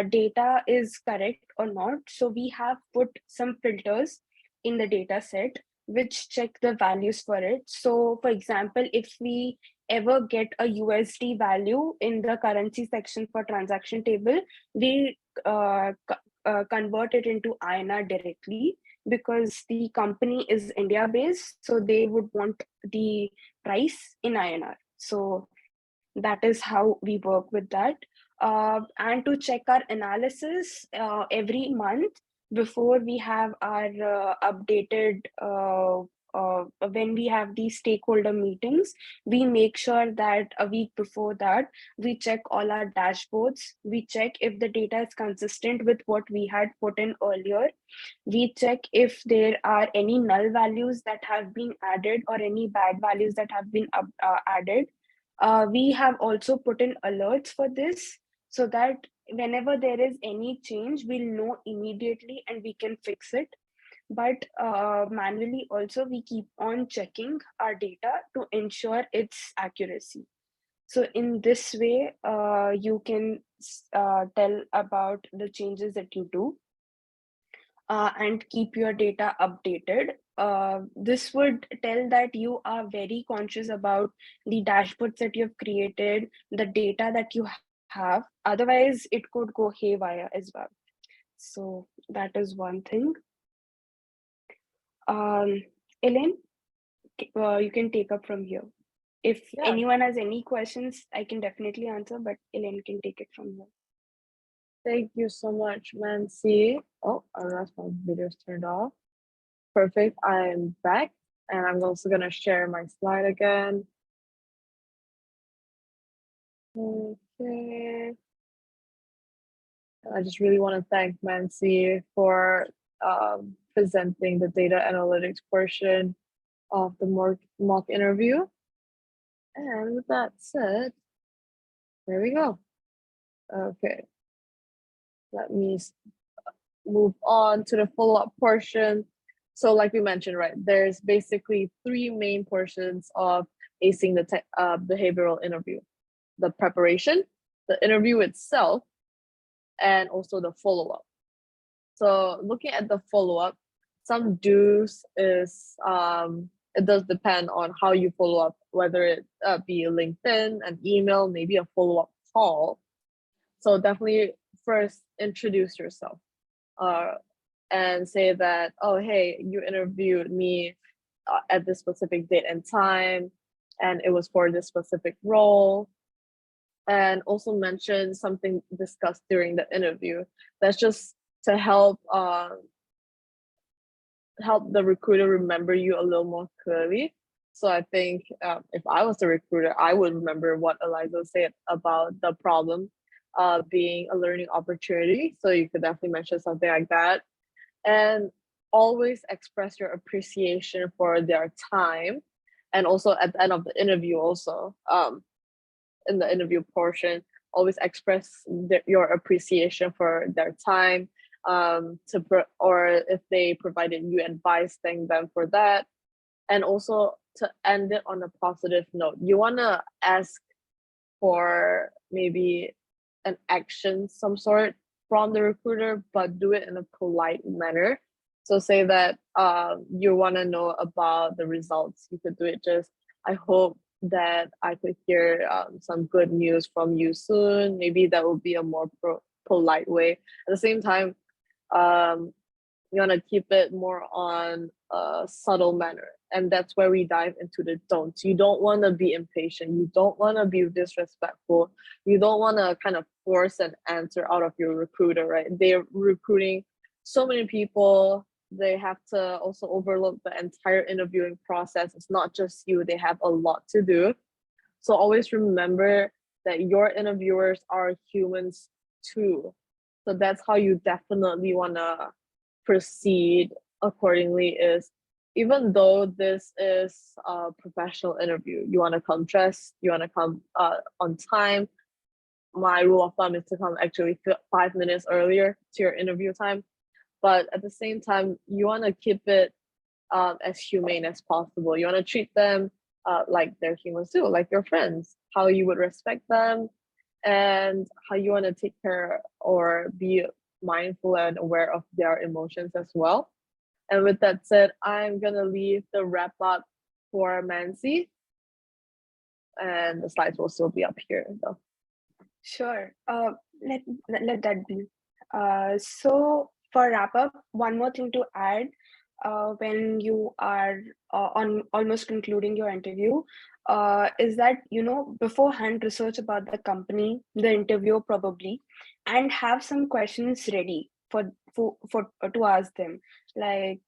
data is correct or not. So we have put some filters in the data set which check the values for it. So for example, if we ever get a USD value in the currency section for transaction table, we convert it into INR directly, because the company is India based, so they would want the price in INR. So that is how we work with that. And to check our analysis every month before we have our updated when we have these stakeholder meetings, we make sure that a week before that we check all our dashboards. We check if the data is consistent with what we had put in earlier. We check if there are any null values that have been added or any bad values that have been added. We have also put in alerts for this so that whenever there is any change, we'll know immediately and we can fix it. But manually also, we keep on checking our data to ensure its accuracy. So in this way, you can tell about the changes that you do and keep your data updated. This would tell that you are very conscious about the dashboards that you've created, the data that you have. Otherwise, it could go haywire as well. So that is one thing. Elaine, you can take up from here. If Yeah, anyone has any questions, I can definitely answer, but Elaine can take it from here. thank you so much, Mansi. Oh, I realized my video's turned off. Perfect. I'm back, and I'm also gonna share my slide again. Okay. I just really want to thank Mansi for presenting the data analytics portion of the mock interview. And with that said, there we go. Okay. let me move on to the follow-up portion. So like we mentioned, right, there's basically 3 main portions of acing the behavioral interview: the preparation, the interview itself, and also the follow-up. So looking at the follow-up, some do's is it does depend on how you follow up, whether it be LinkedIn, an email, maybe a follow-up call. So definitely first introduce yourself and say that, oh, hey, you interviewed me at this specific date and time, and it was for this specific role. And also mention something discussed during the interview. That's just to help the recruiter remember you a little more clearly. So I think if I was a recruiter, I would remember what Eliza said about the problem being a learning opportunity. So you could definitely mention something like that. And always express your appreciation for their time. And also at the end of the interview also, in the interview portion, always express your appreciation for their time, or if they provided you advice, thank them for that. And also to end it on a positive note, you want to ask for maybe an action, some sort, from the recruiter, but do it in a polite manner. So say that you want to know about the results. You could do it just, I hope that I could hear some good news from you soon. Maybe that will be a more polite way. At the same time, you want to keep it more on a subtle manner. And that's where we dive into the don'ts. You don't want to be impatient. You don't want to be disrespectful. You don't want to kind of force an answer out of your recruiter, right? They're recruiting so many people. They have to also overlook the entire interviewing process. It's not just you, they have a lot to do. So always remember that your interviewers are humans too. So that's how you definitely want to proceed accordingly, is even though this is a professional interview, you want to come dressed, you want to come on time. My rule of thumb is to come actually 5 minutes earlier to your interview time. But at the same time, you want to keep it as humane as possible. You want to treat them like they're humans too, like your friends, how you would respect them, and how you want to take care or be mindful and aware of their emotions as well. And with that said, I'm going to leave the wrap up for Mansi. And the slides will still be up here though. Sure. Let that be. So for wrap up, one more thing to add when you are on almost concluding your interview is that, beforehand research about the company, the interviewer probably, and have some questions ready for to ask them. Like,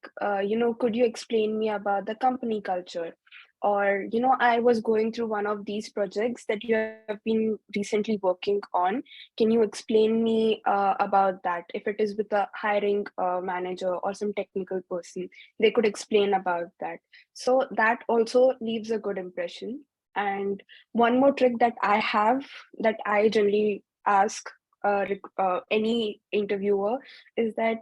could you explain me about the company culture? Or, I was going through one of these projects that you have been recently working on. Can you explain me about that? If it is with a hiring manager or some technical person, they could explain about that. So that also leaves a good impression. And one more trick that I have, that I generally ask any interviewer, is that,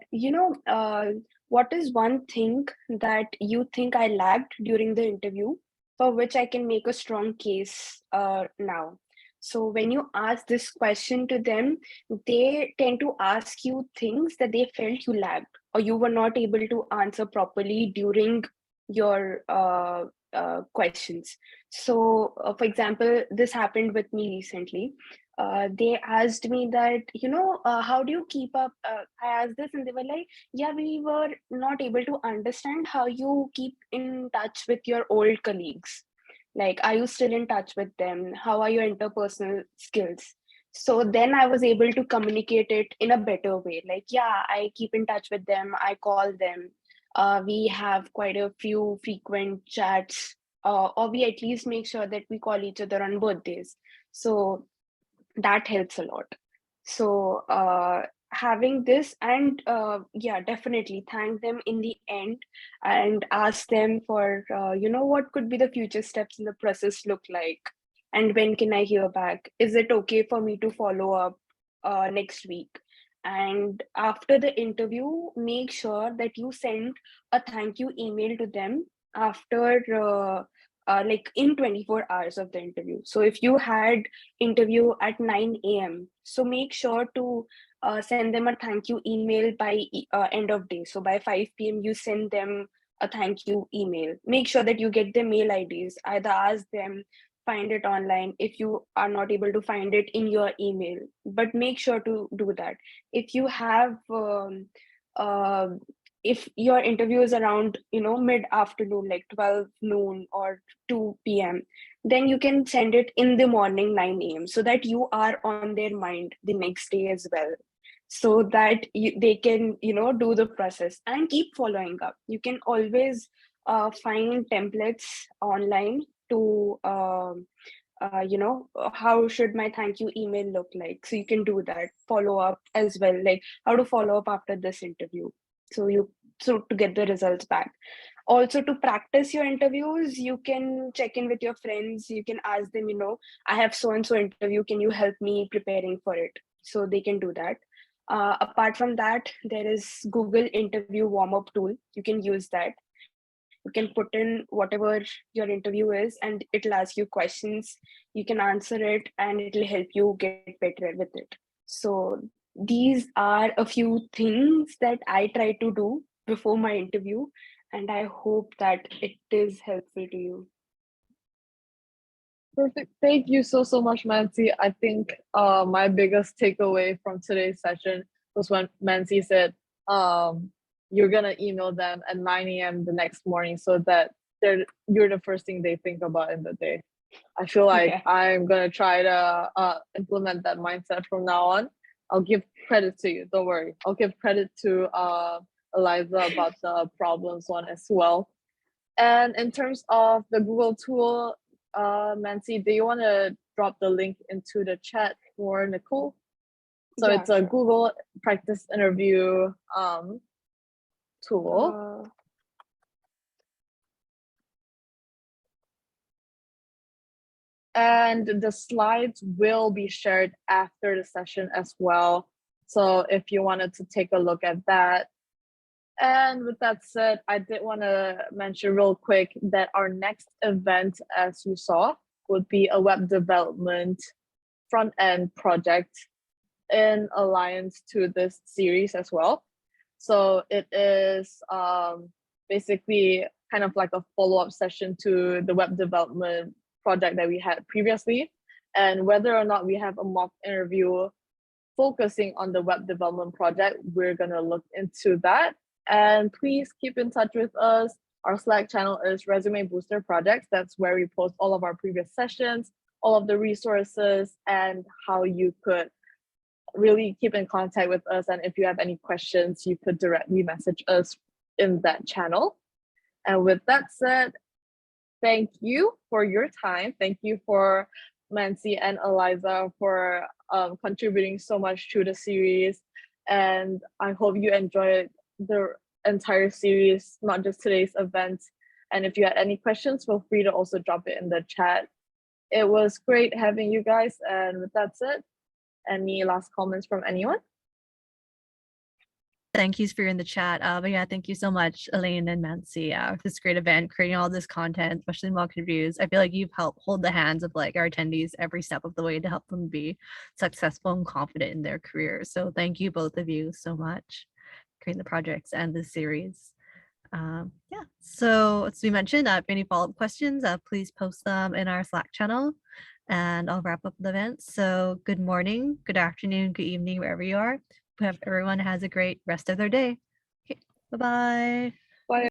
what is one thing that you think I lacked during the interview, for which I can make a strong case now? So when you ask this question to them, they tend to ask you things that they felt you lacked or you were not able to answer properly during your questions. So, for example, this happened with me recently. They asked me that, how do you keep up? I asked this and they were like, yeah, we were not able to understand how you keep in touch with your old colleagues. Like, are you still in touch with them? How are your interpersonal skills? So then I was able to communicate it in a better way. Like, yeah, I keep in touch with them. I call them. We have quite a few frequent chats, or we at least make sure that we call each other on birthdays. So that helps a lot. So having this, and yeah, definitely thank them in the end and ask them for what could be the future steps in the process look like, and when can I hear back? Is it okay for me to follow up next week? And after the interview, make sure that you send a thank you email to them after like in 24 hours of the interview. So if you had interview at 9 a.m., so make sure to send them a thank you email by end of day. So by 5 p.m. you send them a thank you email. Make sure that you get their mail IDs. Either ask them, find it online if you are not able to find it in your email, but make sure to do that. If you have uh, if your interview is around mid afternoon, like 12 noon or 2 p.m., then you can send it in the morning 9 a.m. so that you are on their mind the next day as well, so that they can do the process and keep following up. You can always find templates online to how should my thank you email look like, so you can do that follow up as well, like how to follow up after this interview, so to get the results back. Also, to practice your interviews, you can check in with your friends. You can ask them, I have so and so interview, can you help me preparing for it? So they can do that. Apart from that, there is Google interview warm-up tool. You can use that. You can put in whatever your interview is and it'll ask you questions. You can answer it and it'll help you get better with it. So these are a few things that I try to do before my interview, and I hope that it is helpful to you. Perfect. Thank you so much, Mansi. I think my biggest takeaway from today's session was when Mansi said you're gonna email them at 9 a.m. the next morning so that you're the first thing they think about in the day. I feel like Yeah. I'm gonna try to implement that mindset from now on. I'll give credit to you. Don't worry. I'll give credit to Eliza about the problems one as well. And in terms of the Google tool, Mansi, do you want to drop the link into the chat for Nicole? So Yeah, it's a sure. Google practice interview tool. And the slides will be shared after the session as well. So if you wanted to take a look at that. And with that said, I did want to mention real quick that our next event, as you saw, would be a web development front end project in alliance to this series as well. So it is basically kind of like a follow-up session to the web development project that we had previously. And whether or not we have a mock interview focusing on the web development project, we're going to look into that. And please keep in touch with us. Our Slack channel is Resume Booster Projects. That's where we post all of our previous sessions, all of the resources, and how you could really keep in contact with us. And if you have any questions, you could directly message us in that channel. And with that said, thank you for your time. Thank you for Mansi and Eliza for contributing so much to the series. And I hope you enjoyed the entire series, not just today's event. And if you had any questions, feel free to also drop it in the chat. It was great having you guys. And with that said, any last comments from anyone? Thank you for in the chat. But yeah, thank you so much, Elaine and Mansi, for this great event, creating all this content, especially mock reviews. I feel like you've helped hold the hands of like our attendees every step of the way to help them be successful and confident in their careers. So thank you both of you so much, creating the projects and the series. Yeah, so as we mentioned, if any follow-up questions, please post them in our Slack channel and I'll wrap up the event. So good morning, good afternoon, good evening, wherever you are. Hope everyone has a great rest of their day. Okay, bye-bye. Bye.